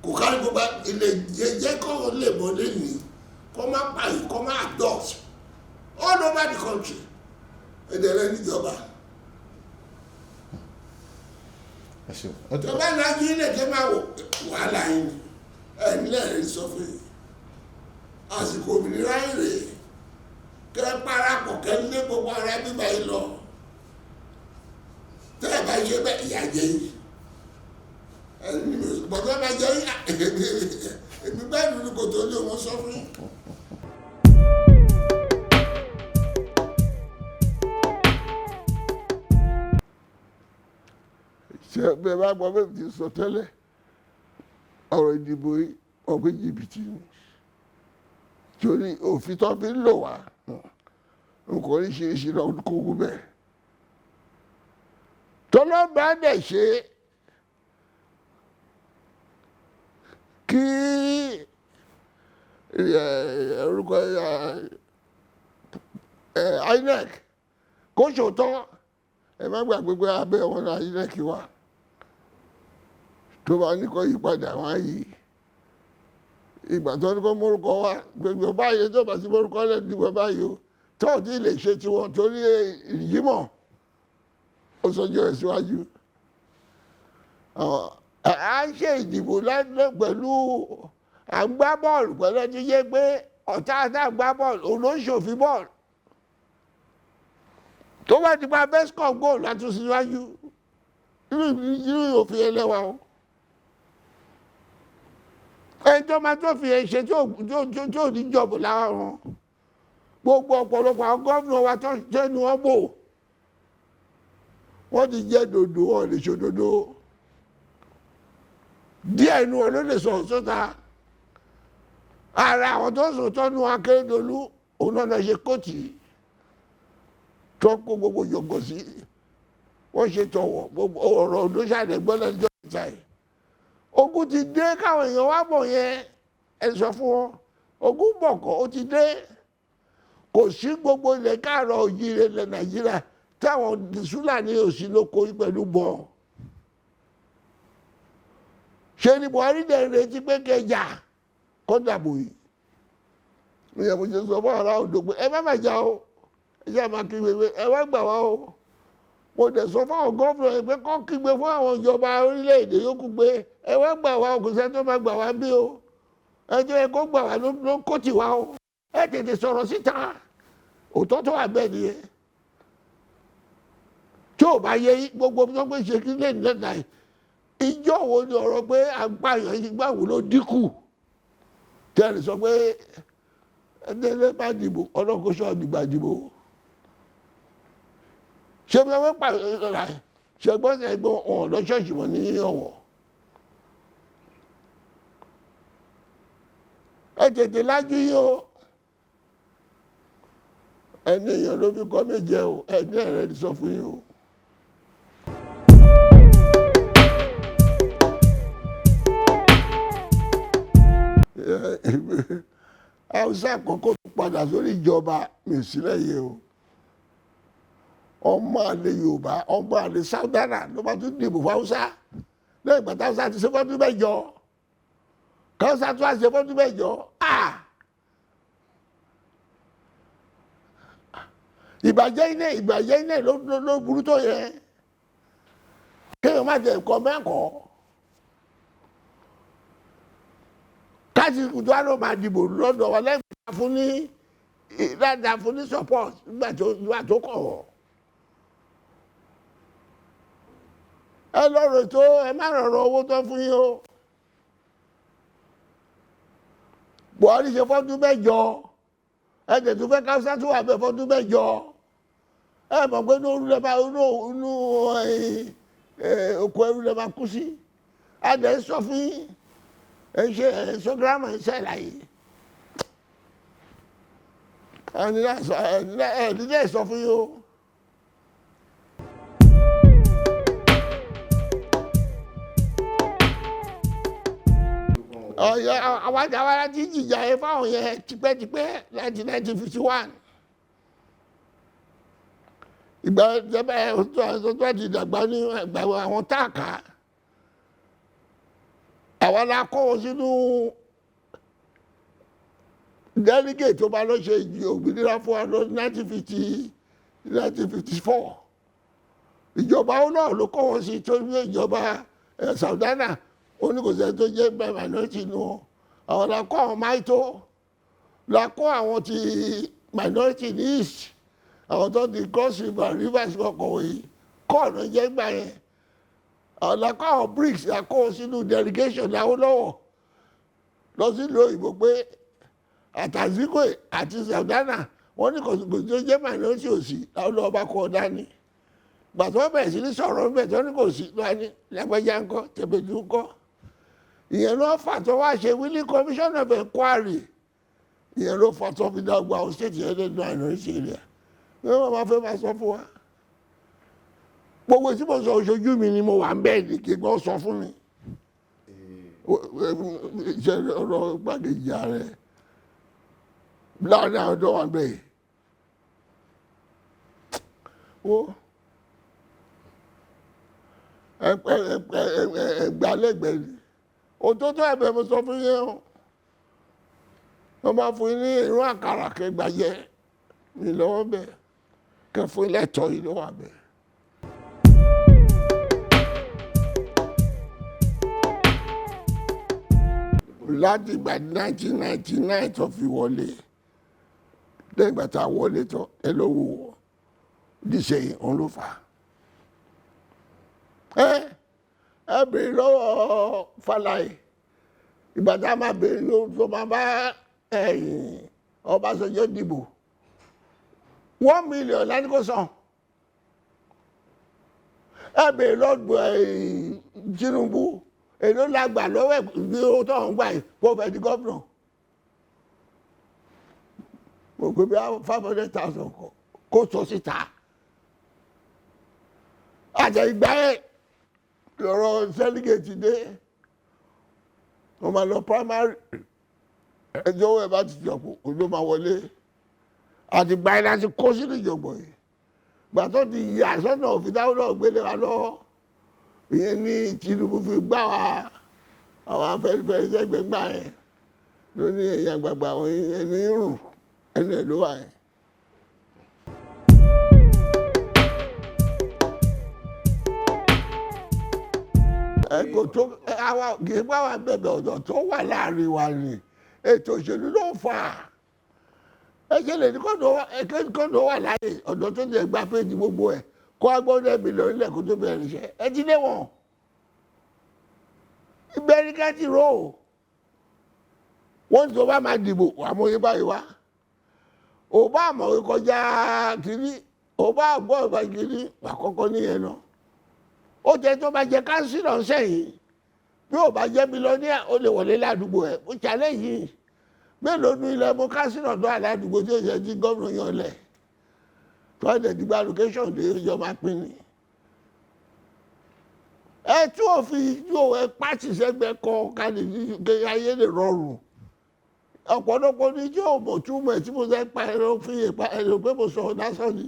kò kárí gbogbo ilẹ̀ jẹ́jẹ́ kọ́ lè mọ́ lẹ́ni kọ́ má pààyè kọ́ má adopt all over the country ẹ̀dẹ̀rẹ̀ níjọba ìjọba náà jí ilẹ̀ tẹ́ máa wò wàhálà yìí ẹ̀mí lẹ́rìí sọ fún yìí àsìkò òmìnira èrè kẹ́ parapọ̀ kẹ́ lé gbogbo ara bíbá yìí lọ tẹ́ ẹ̀ bá ṣe bẹ́ẹ̀ ìyà jẹ yìí bọ̀dọ̀ bá jẹ́ yìí èmi bẹ́ẹ̀ nínú kò tó lé wọn sọ fún yìí. ṣe bẹ́ẹ̀ bá gbọ́ bẹ́ẹ̀ ti sọ tẹ́lẹ̀ ọ̀rọ̀ ìdìbò ọ̀gbẹ́ jìbìtì ni torí òfin tó fi ń lò wá nǹkan oríṣiríṣi lọ kókó bẹ́ẹ̀ tọ́lọ́bà dẹ̀ ṣe kí orúkọ INEC kó ṣòótọ́ ẹ má gbàgbé pé abẹ́ wọn náà INEC wà tó bá ní kó yí padà wá yìí ìgbà tó ní kó mórúkọ wá gbogbo báyìí tó bá sí mórúkọ lẹ́nu ìgbà báyìí o tó ò tí ì lè ṣe tiwọn torí ìyímọ̀ ó sọjọ́ ẹ̀ síwájú à ń ṣe ìdìbò pẹ̀lú àgbábọ́ọ̀lù pẹ̀lú ẹni yé pé ọ̀tá àgbábọ́ọ̀lù òun ló ń ṣòfin bọ́ọ̀lù tó bá ti pa best score goal láti síwájú irú òfin ẹlẹ́wà o ẹni tó máa tó fi ṣe tí ò ní jọ̀bù lára wọn gbogbo ọ̀pọ̀lọpọ̀ àwọn gómìnà wa tó tẹnu wọn bò wọ́n ti jẹ́ dòdò wọn lè ṣòdodo díẹ̀ inú wọn ló lè sọ̀rọ̀ sọ́ta ara àwọn tó sòótọ́ nu Akérédolú òun náà lọ ṣe kóòtù tó kó gbogbo yọ̀gọ̀ sí wọ́n ṣe tọ̀wọ̀ gbogbo ọ̀rọ̀ olóṣàlẹ̀ gbọ́dọ̀ jọ ìta yìí ogun ti dé káwọn èèyàn wá bọ̀ yẹn ẹ sọ fún wọn ogun bọ̀kọ̀ ó ti dé kò sí gbogbo ilẹ̀ káàrọ̀ òjíire ilẹ̀ Nàìjíríà táwọn Fúlàní òsì ló kó pẹ̀lú bọ̀ ṣe ni Buhari dẹ̀ retí pé kẹjà kọ́ dàbò yìí ìyẹn mo ṣe sọ fún ará odò pé ẹ má má jà o ẹ jẹ́ máa kígbe pé ẹ wá gbà wá o mo dẹ̀ sọ fún àwọn gómìnà yìí pé kọ́ kígbe fún àwọn ìjọba orílẹ̀-èdè yòókù pé ẹ wá gbà wá o kò sẹ́ni tó máa gbà wá bí o ẹ jẹ́ ẹ kó gbà wá ló kó tì wá o ẹ tètè sọ̀rọ̀ síta òótọ́ tó wà bẹ́ẹ̀ nìyẹn tí ò bá yẹ gbogbo tó gbé ṣe kí lè nílẹ̀ yìí ìjọ wo ni ọ̀rọ̀ pé àgbáyọ̀ ìgbà wo ló dínkù tẹ́lẹ̀ sọ pé ẹgbẹ́ bá dìbò ọlọ́kọ́sọ́ ìgbà dìbò ṣe bí wọ́n pàṣẹ ṣe gbọ́n ṣe gbọ́n ọ̀hún lọ́ṣọ́ọ̀ṣì wọn ní Ọ̀wọ̀ ẹ tètè lájú yìí o ẹni èèyàn ló fi kọ́ méje o ẹni ẹ̀rẹ́ ti sọ fún yìí o. Hausa àkọ́kọ́ tó padà sórí ìjọba mi sílẹ̀ yìí o ọmọ àlè Yorùbá ọmọ àlè Sáúdánà ló bá tún dìbò fún Hausa lẹ́yìn ìgbà tí Hausa ti ṣe fọ́dún mẹ́jọ káwùsá tó wá ṣe fọ́dún mẹ́jọ ìbàjẹ́ iná ló burú tó yẹ kéèyàn má jẹ nǹkan mẹ́kọ̀ọ́ káàsì tó wá ló máa dìbò lọ́dọ̀ wọn lẹ́yìn fún ní support nígbà tó kọ̀ wọ́. Ẹ lọ́rọ̀ tó ẹ má rọ̀rọ̀ owó tó fún yín o. Buhari ṣe fọ́dún mẹ́jọ ẹ̀jẹ̀ tó fẹ́ káwùsá tó wà bẹ́ẹ̀ fọ́dún mẹ́jọ ẹ mọ̀ pé inú oko ẹrú lè máa kú sí adẹ̀ sọ fún yín ẹ ṣe ẹ̀ṣọ́ gírámà ń ṣàlàyé ẹ̀ẹ́dílẹ̀ sọ fún yín o. Àwa ti jìjà ẹ fáwọn yẹn tipẹ́tipẹ́ láti 1951 ìgbà tó ti dàgbà ní ẹgbà àwọn táàkà àwa la kọ́ wọn sínú delegate tó bá lọ ṣe òmìnira fún wa lọ 1954 ìjọba náà ló kọ́ wọn sí tó ní ìjọba Sáúdánà ó ní kò sẹ́ni tó jẹ́ minority nù ọ́ àwọn la kọ́ àwọn maito la kọ́ àwọn ti minority ní east àwọn tó ti cross river rivers kọ̀ọ̀kan yìí kọ́ ọ̀nà jẹ́ gbà yẹn àwọn la kọ́ àwọn bricks la kọ́ sínú delegation Awólọ́wọ̀ lọ sílùú òyìnbó pé àtàzíkò àti Sáúdánà wọ́n ní kò tó jẹ́ minority òsì àwọn lọ́wọ́ bá kọ́ ọ dání gbàtọ́ bẹ̀rẹ̀ sí ní sọ̀rọ̀ bẹ̀ tó ní kò sí lọ́wọ́ lágbájá ńkọ́ tẹ̀pẹ̀tù ńkọ́ ìyẹn ló fà tó wá ṣe wílí commission of inquiry ìyẹn ló fà tó fi dá gba àwọn state yẹn lẹ́nu àná ìṣẹ̀lẹ̀ wọ́n máa fẹ́ máa sọ fún wa gbogbo tí mo sọ oṣojú mi ni mo wà ń bẹ́ẹ̀ ní kí wọ́n sọ fún mi ìṣẹ̀lẹ̀ ọ̀rọ̀ gbàgede ààrẹ láàrin àwọn tó wà ń bẹ́ẹ̀ ẹgbàlẹ́gbẹ̀ẹ́ ni òtótó ẹ̀bẹ̀ mo sọ fún yẹn o wọ́n máa fún yín ní irú àkàrà kẹgbàjẹ́ ní lọ́wọ́ bẹ́ẹ̀ kẹfún ilẹ̀tọ́ yìí ló wà bẹ́ẹ̀. láti ìgbà 1999 tó fi wọlé lẹ́yìn ìgbà tá a wọlé tán ẹ ló wò ó díṣe yìí òun ló fà á. Ẹ bèrè lọ́wọ́ Fáláyé ìgbà tá a máa bèrè tó máa bá Ọbásanjọ́ dìbò 1 million láti kó san. Ẹ bèrè lọ́dọ̀ Tinubu èló lágbà lọ́wọ́ bí ó tọ̀ ń gbà kó fẹ́ di gómìnà. Mo gbé bí 500,000 kó sọ síta. Àjẹ́ ìgbà yẹn lọ́rọ̀ sẹ́lígẹ̀tì dé wọ́n máa lọ primary ẹjọ́ ẹ̀ bá ti jọ̀pọ̀ òjò máa wọlé àti gba ẹ̀ láti kó sínú ìjọ̀gbọ̀n yìí gbà tó ti yà sọ́nà òfin táwọn náà gbélé wa lọ́wọ́ ìyẹn ní Tinubu fi gbá wa àwọn afẹ́fẹ́ sẹ́gbẹ́ gbà yẹn ló ní ẹ̀yà àgbààgbà àwọn ẹni rùn ẹni ẹ̀ ló wà yẹn. Kò tó àwa kì í bá wa bẹ̀bẹ̀ ọ̀dọ̀ tó wà láàrin wa ni ètò òṣèlú ló fà á ẹ̀jẹ̀ lè ní kọ́ńdọ̀ wà láàyè ọ̀dọ̀ tó ti gba péjì gbogbo ẹ̀ kó agbọ́dọ̀ mílíọ̀nù ilẹ̀ kó tó bẹ̀rẹ̀ iṣẹ́ ẹ ti lé wọn ibẹ̀ríkà ti rò ó wọ́n tó bá máa dìbò àmúyẹ báyìí wá ò bá àmọ̀wé kọjá kiri ò bá àgbọ̀ ìgbà kiri àkọ́kọ́ níyẹn náà ó jẹ́ tó bá jẹ́ kánsílọ̀ sẹ́yìn bí ó bá jẹ́ mílíọ̀nìyà ó lè wọlé ládùúgbò ẹ̀ ó jalè yìí mélòó ní ilẹ̀ mú kánsílọ̀ tó àládùúgbò tí ó yẹ kí gómìnà yan lẹ̀ tó ẹ̀ dẹ̀dígbà location lè yọ máa pín ní. ẹ tí ò fi yóò ẹ pàṣẹ sẹ́gbẹ́ kọ káàdì ayé lè rọrùn ọ̀pọ̀lọpọ̀ ní tí ò mọ̀ túmọ̀ tí mo fẹ́ pa ẹ̀rọ òfin ìpa ẹ̀rọ pé mo sọ̀rọ̀ lásán ni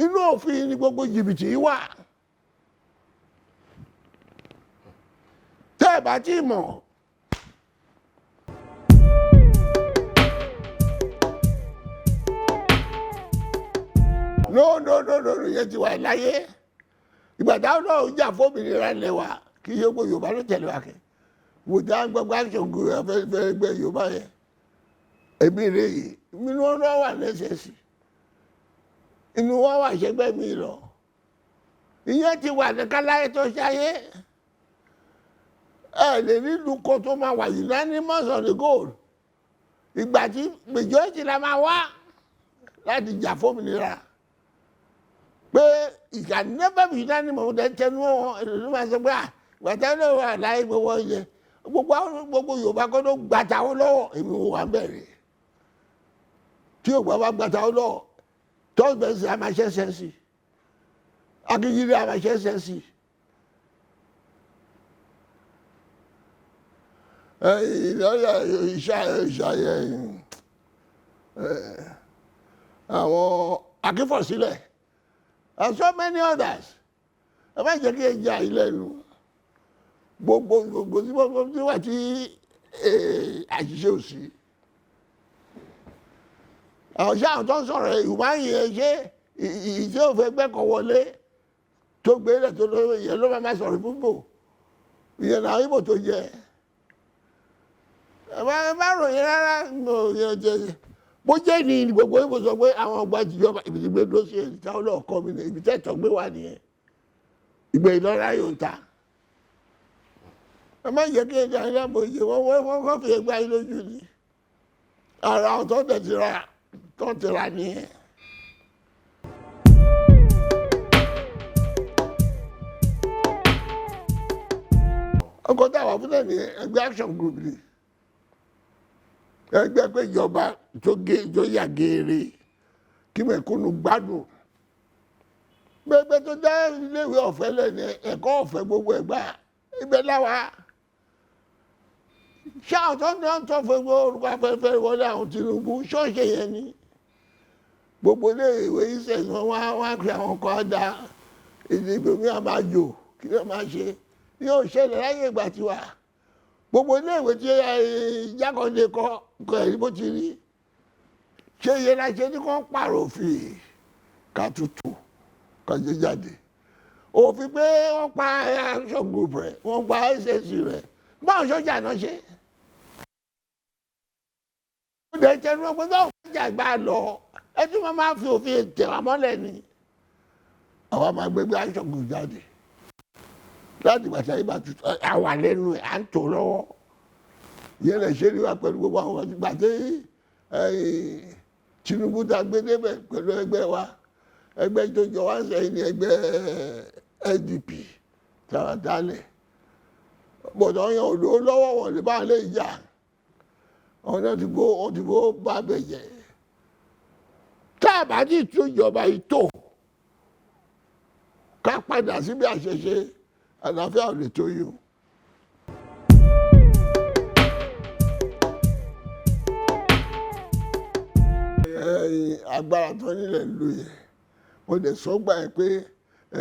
inú òfin ni gbogbo jìbìtì yìí wà tẹ́ ẹ̀ bá tí mọ̀. no yẹn ti wà láyé ìgbà táwọn náà ń jà fómìnira ilẹ̀ wa kí yóò gbọ́ Yorùbá ló tẹ̀lé wa kẹ́ wò dá gbogbo aṣọ́gun afẹ́fẹ́ ẹgbẹ́ Yorùbá yẹn èmi rè yìí inú wọn wà lẹ́sẹ̀sì inú wọn wà ṣẹgbẹ́ mi lọ ìyẹn ti wà ní káláyé tó ṣayé ẹ lè nílùú kan tó máa wà unanimous on the goal ìgbà tí majority la máa wá láti jà fómìnira pé it can never be unanimous tẹnu wọn èlò máa sọ pé gbàtà ló wà láyé gbogbo yẹn gbogbo Yorùbá kọ́ ló gbàtà wọn lọ́wọ́ èmi wà bẹ̀rẹ̀ tí Yorùbá bá gbàtà wọn lọ́wọ́ tọ́sibẹ̀sì àmàṣẹ́sẹ̀ sí akínyìnrí àmàṣẹ́sẹ̀ sí ìlọ́yà ìṣàyẹ̀ àwọn akífọ̀sílẹ̀ and so many others ẹ má jẹ́ kí ẹ jà ilẹ̀ nu gbogbo tí wà tí àṣìṣe ò sí àwọn ṣáà tó ń sọ̀rọ̀ ìwà yẹn ṣe ìṣe òfin gbẹ́kọ̀ wọlé tó gbé lẹ̀ tó lóye yẹn ló máa sọ̀rọ̀ púpọ̀ ìyẹn náà Ìgbò tó jẹ ẹ má ròyìn rárá bó jẹ́ ní gbogbo Ìgbò sọ pé àwọn ọgbà ìjọba ìbìtìgbè ló ṣe ìtàwọn ọkọ mi ní ibi tẹ́tọ̀ gbé wà nìyẹn ìgbè ìlọ́ra yóò ta ẹ má jẹ́ kí ẹja ilé àmọ́ ìyè wọ́n kọ́ fi ẹgbẹ́ ayé lójú ni ara ọ̀tọ́ tẹ̀tìra tó tìra nìyẹn. ọkọ̀ táwọn fúnlẹ̀ ní ẹgbẹ́ action group ni ẹgbẹ́ pé ìjọba tó yà geere kí mẹ̀kúnnù gbádùn gbẹgbẹ tó dá iléèwé ọ̀fẹ́ lẹ́nu ẹ̀kọ́ ọ̀fẹ́ gbogbo ẹ̀gbá ibẹ̀ láwa ṣáà tó ń tọ́ fún orúkọ afẹ́fẹ́ wọlé àwọn Tinubu ṣọ́ọ̀ṣì yẹn ni gbogbo iléèwé ìṣẹ̀yìn wọn á kí àwọn kan dá ìdìbò mi à máa jò kí ló máa ṣe yóò ṣẹlẹ̀ láyé ìgbà tiwa gbogbo iléèwé tí Jákàndé kọ́ ẹ̀rí bó ti rí ṣé iye la ṣe ní kó pààrọ̀ òfin ká tutù ká jẹ jáde òfin pé wọ́n pa action group rẹ̀ wọ́n pa ss rẹ̀ báwọn sọ́jà náà ṣe. ó dẹ̀ tẹnu ọgbọ́n tó sọ́jà gbà lọ ẹ tún máa fi òfin tẹ̀wá mọ́lẹ̀ ni àwa máa gbégbé action group jáde láti gbàtà yìí bá tutù àwa lẹ́nu ẹ̀ à ń tò lọ́wọ́ ìyẹn lè ṣe níwá pẹ̀lú gbogbo àwọn gbàtẹ́ Tinubu tá a gbé débẹ̀ pẹ̀lú ẹgbẹ́ wa ẹgbẹ́ tó jọ wá sẹ́yìn ní ẹgbẹ́ SDP tàwa dálẹ̀ bọ̀dọ̀ yẹn ò lówó lọ́wọ́ wọn lè bá lè jà wọn náà ti bó bá bẹ̀ jẹ́ tá a bá ti tún ìjọba yìí tò ká padà síbi àṣẹṣe àlàáfíà ò lè tó yìí o. Agbára tó nílẹ̀ ló yẹ wọ́n lè sọ gbà ẹ́ pé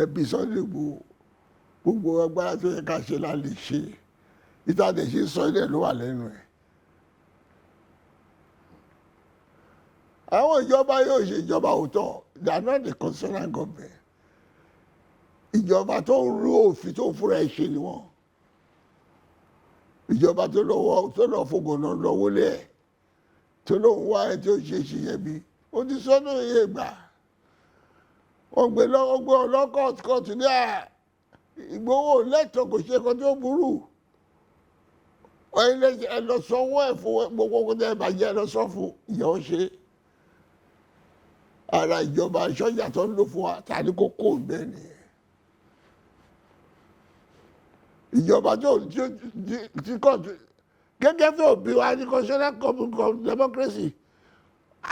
ẹbí Sunday gbogbo agbára tó yẹ ká ṣe la lè ṣe ìtàdé ṣe sọ ilẹ̀ ló wà lẹ́nu ẹ̀. àwọn ìjọba yóò ṣe ìjọba òótọ́ they are not the concerned government ìjọba tó ń rú òfin tó ń fúnra ẹ̀ ṣe ni wọ́n ìjọba tó lọ́ọ́ fògùnà lọ́wọ́ lé ẹ̀ tó lóun wá ẹ tí ó ṣe ṣìyẹn bí ó ti sọ́nà iye ìgbà wọ́n gbé ọlọ́kọ̀ọ̀tù ní Ìgbòho lẹ́tọ̀ọ́ kò ṣe kan tó burú ẹ lọ sanwó ẹ̀ fún gbogbo ọkọ̀ tẹ́ ẹ bàjẹ́ ẹ lọ sọ fún ìyá ó ṣe ara ìjọba sọ́jà tó ń lò fún wa tàbí kókó bẹ́ẹ̀ ni ìjọba tó ti kọ́ọ̀tù gẹ́gẹ́ bí òbí wa ní constitutional democracy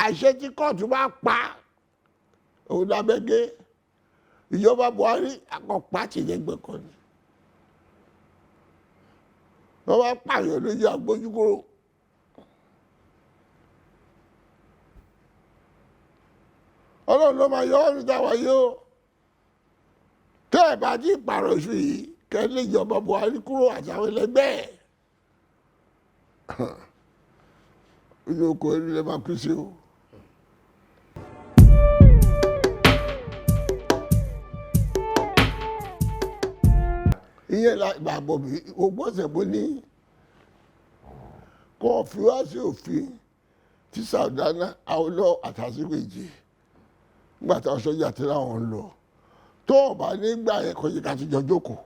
àṣẹ tí kóòtù bá pa òun lábẹ́gẹ́ ìjọba Buhari àkọ́pá tìjẹ́gbẹ́ kan ni wọ́n bá pààyàn lójú agbójúkúrò Ọlọ́run ló máa yọ ọ́ níta wáyé o. Tẹ́ ẹ̀ bá jí ìpààrọ̀ oṣù yìí kẹ́ lè jọba Buhari kúrò àtàwọn ẹlẹgbẹ́ ẹ̀. Inú oko ẹni lè máa kú sí o. Ìyẹn la gbàgbọ́ mi ogbó ọ̀sẹ̀ bó ní kó fi wá sí òfin tí Sàdáná Awólọ́wọ̀ àtàsíkò ìjì nígbà táwọn sọ́jà tí láwọn ń lọ tó o bá nígbà yẹn kọjú ká ti jọ jókòó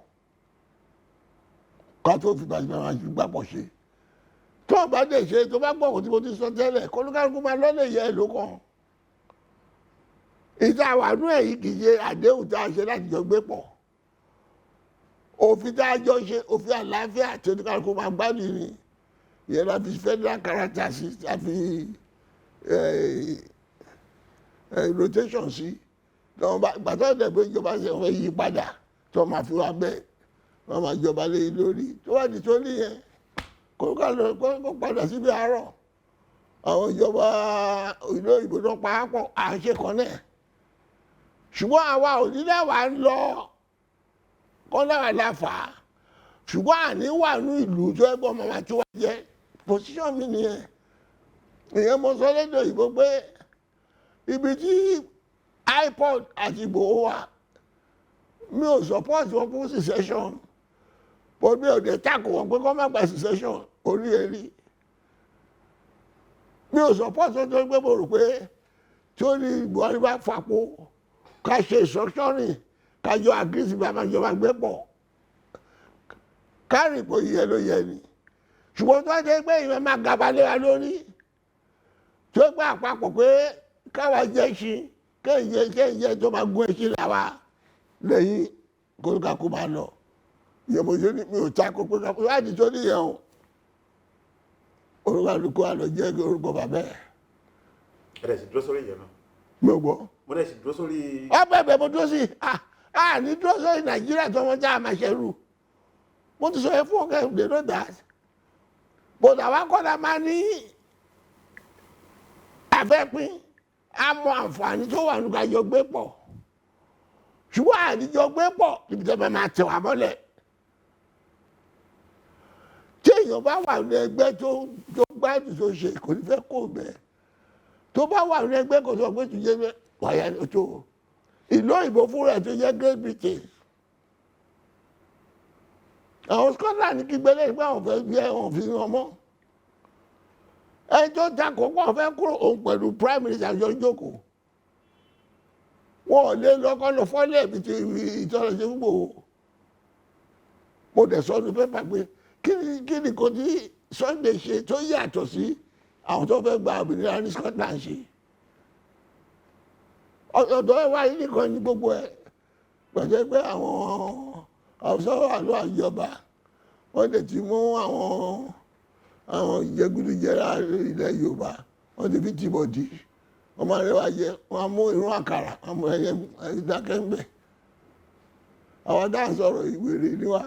ká tó fi gbàgbọ́ máa ju gbàpọ̀ ṣe tó o bá dé ṣe tó bá gbọ́ kó tí mo ti sọ tẹ́lẹ̀ kólúkálukú máa lọ́lẹ̀ yẹ ẹ̀ ló kàn ìta wàánú ẹ̀ yìí kì í ṣe àdéhùn tá a ṣe láti jọ gbé pọ̀ òfin tá a jọ ṣe òfin àlàáfíà tí oníkálukú máa gbádùn ni ìyẹn la fi federal character sí la fi rotation sí gbàtọ́ ìdẹ̀gbẹ́ ìjọba ṣe fẹ́ yí padà tó máa fi wá bẹ́ẹ̀ wọ́n máa jọba lé lórí tó wà ní tó níyẹn kó padà síbi àárọ̀ àwọn ìjọba ìlú òyìnbó tó pàápọ̀ àṣẹ kan náà ṣùgbọ́n àwa ò ní dáwà ń lọ kọ́ dáwà láfà ṣùgbọ́n àní wà ní ìlú tó ẹgbọ́n màmá tó wá jẹ́ position mi nìyẹn ìyẹn mo sọ lédè òyìnbó pé ibi tí iPod àti Ìgbòho wà mi ò support wọn fún secession but mi ò dé tako wọn pé kọ́ má gba secession orí ẹ̀rí mi ò support wọn tó gbé mo rò pé tí ó ní Buhari bá fapò ká ṣe structuring ká jọ agree bá máa jọba gbé pọ̀ kárì pò yẹ ló yẹ ni ṣùgbọ́n tó ṣe pé ìwé máa gàba lé wa lórí tó gbé àpapọ̀ pé káwa jẹ́ ṣi kéèyàn tó máa gún ẹṣin làwa lẹ́yìn kólúkàkú máa lọ ìyẹ̀bù tó ní mi ò tako pé kápẹ́ láti tó níyẹn o orúkọ àlùkò àlọ́ jẹ́ orúkọ bàbá ẹ̀. Ẹ̀rẹ̀ sì dúró sórí ìyẹn náà. Mi ò gbọ́. Mo dẹ̀ sì dúró sórí. Ọbẹ̀ bẹ̀ mo dúró sí ní dúró sórí Nàìjíríà tó wọ́n já a máa ṣẹ̀rù mo ti sọ yẹn fún ọ̀gá they know that but àwa kọ́ra máa ní àfẹ́pín àmọ́ àǹfààní tó wà nígbà jọ gbé pọ̀ ṣùgbọ́n àdìjọ gbé pọ̀ níbi tó bá máa tẹ̀ wá mọ́lẹ̀ tí èèyàn bá wà ní ẹgbẹ́ tó gbádùn tó ṣe kò ní fẹ́ kó bẹ́ẹ̀ tó bá wà ní ẹgbẹ́ kò sọ pé tó jẹ́ wáyà tó ìlú òyìnbó fúnra ẹ̀ tó jẹ́ Great Britain àwọn Scotland kí gbélé ìgbà àwọn fẹ́ gbé ẹ̀wọ̀n fi hàn mọ́ ẹni tó takò pọ̀ fẹ́ kúrò òun pẹ̀lú prime minister jọ jókòó wọn ò lè lọ́kọ́ lọ fọ́lẹ̀ ibi tí ìtọ́lọ̀ ṣe gbogbo mo dẹ̀ sọ ní pépà pé kí ni kò tí Sunday ṣe tó yàtọ̀ sí àwọn tó fẹ́ gba òmìnira ní Scotland ṣe ọ̀dọ̀ ẹ̀ wáyé nìkan ní gbogbo ẹ̀ pẹ̀lú pé àwọn Hausa Lẹyin àjọba wọ́n lè ti mú àwọn ìjẹgúdújẹrá ilẹ̀ Yorùbá wọ́n ti fi tìbọ̀dì wọ́n máa rẹwà jẹ wọ́n mú irun àkàrà wọ́n mú ẹyẹ ìdákẹ́ ń bẹ̀ àwọn dáhùn sọ̀rọ̀ ìwèrè níwá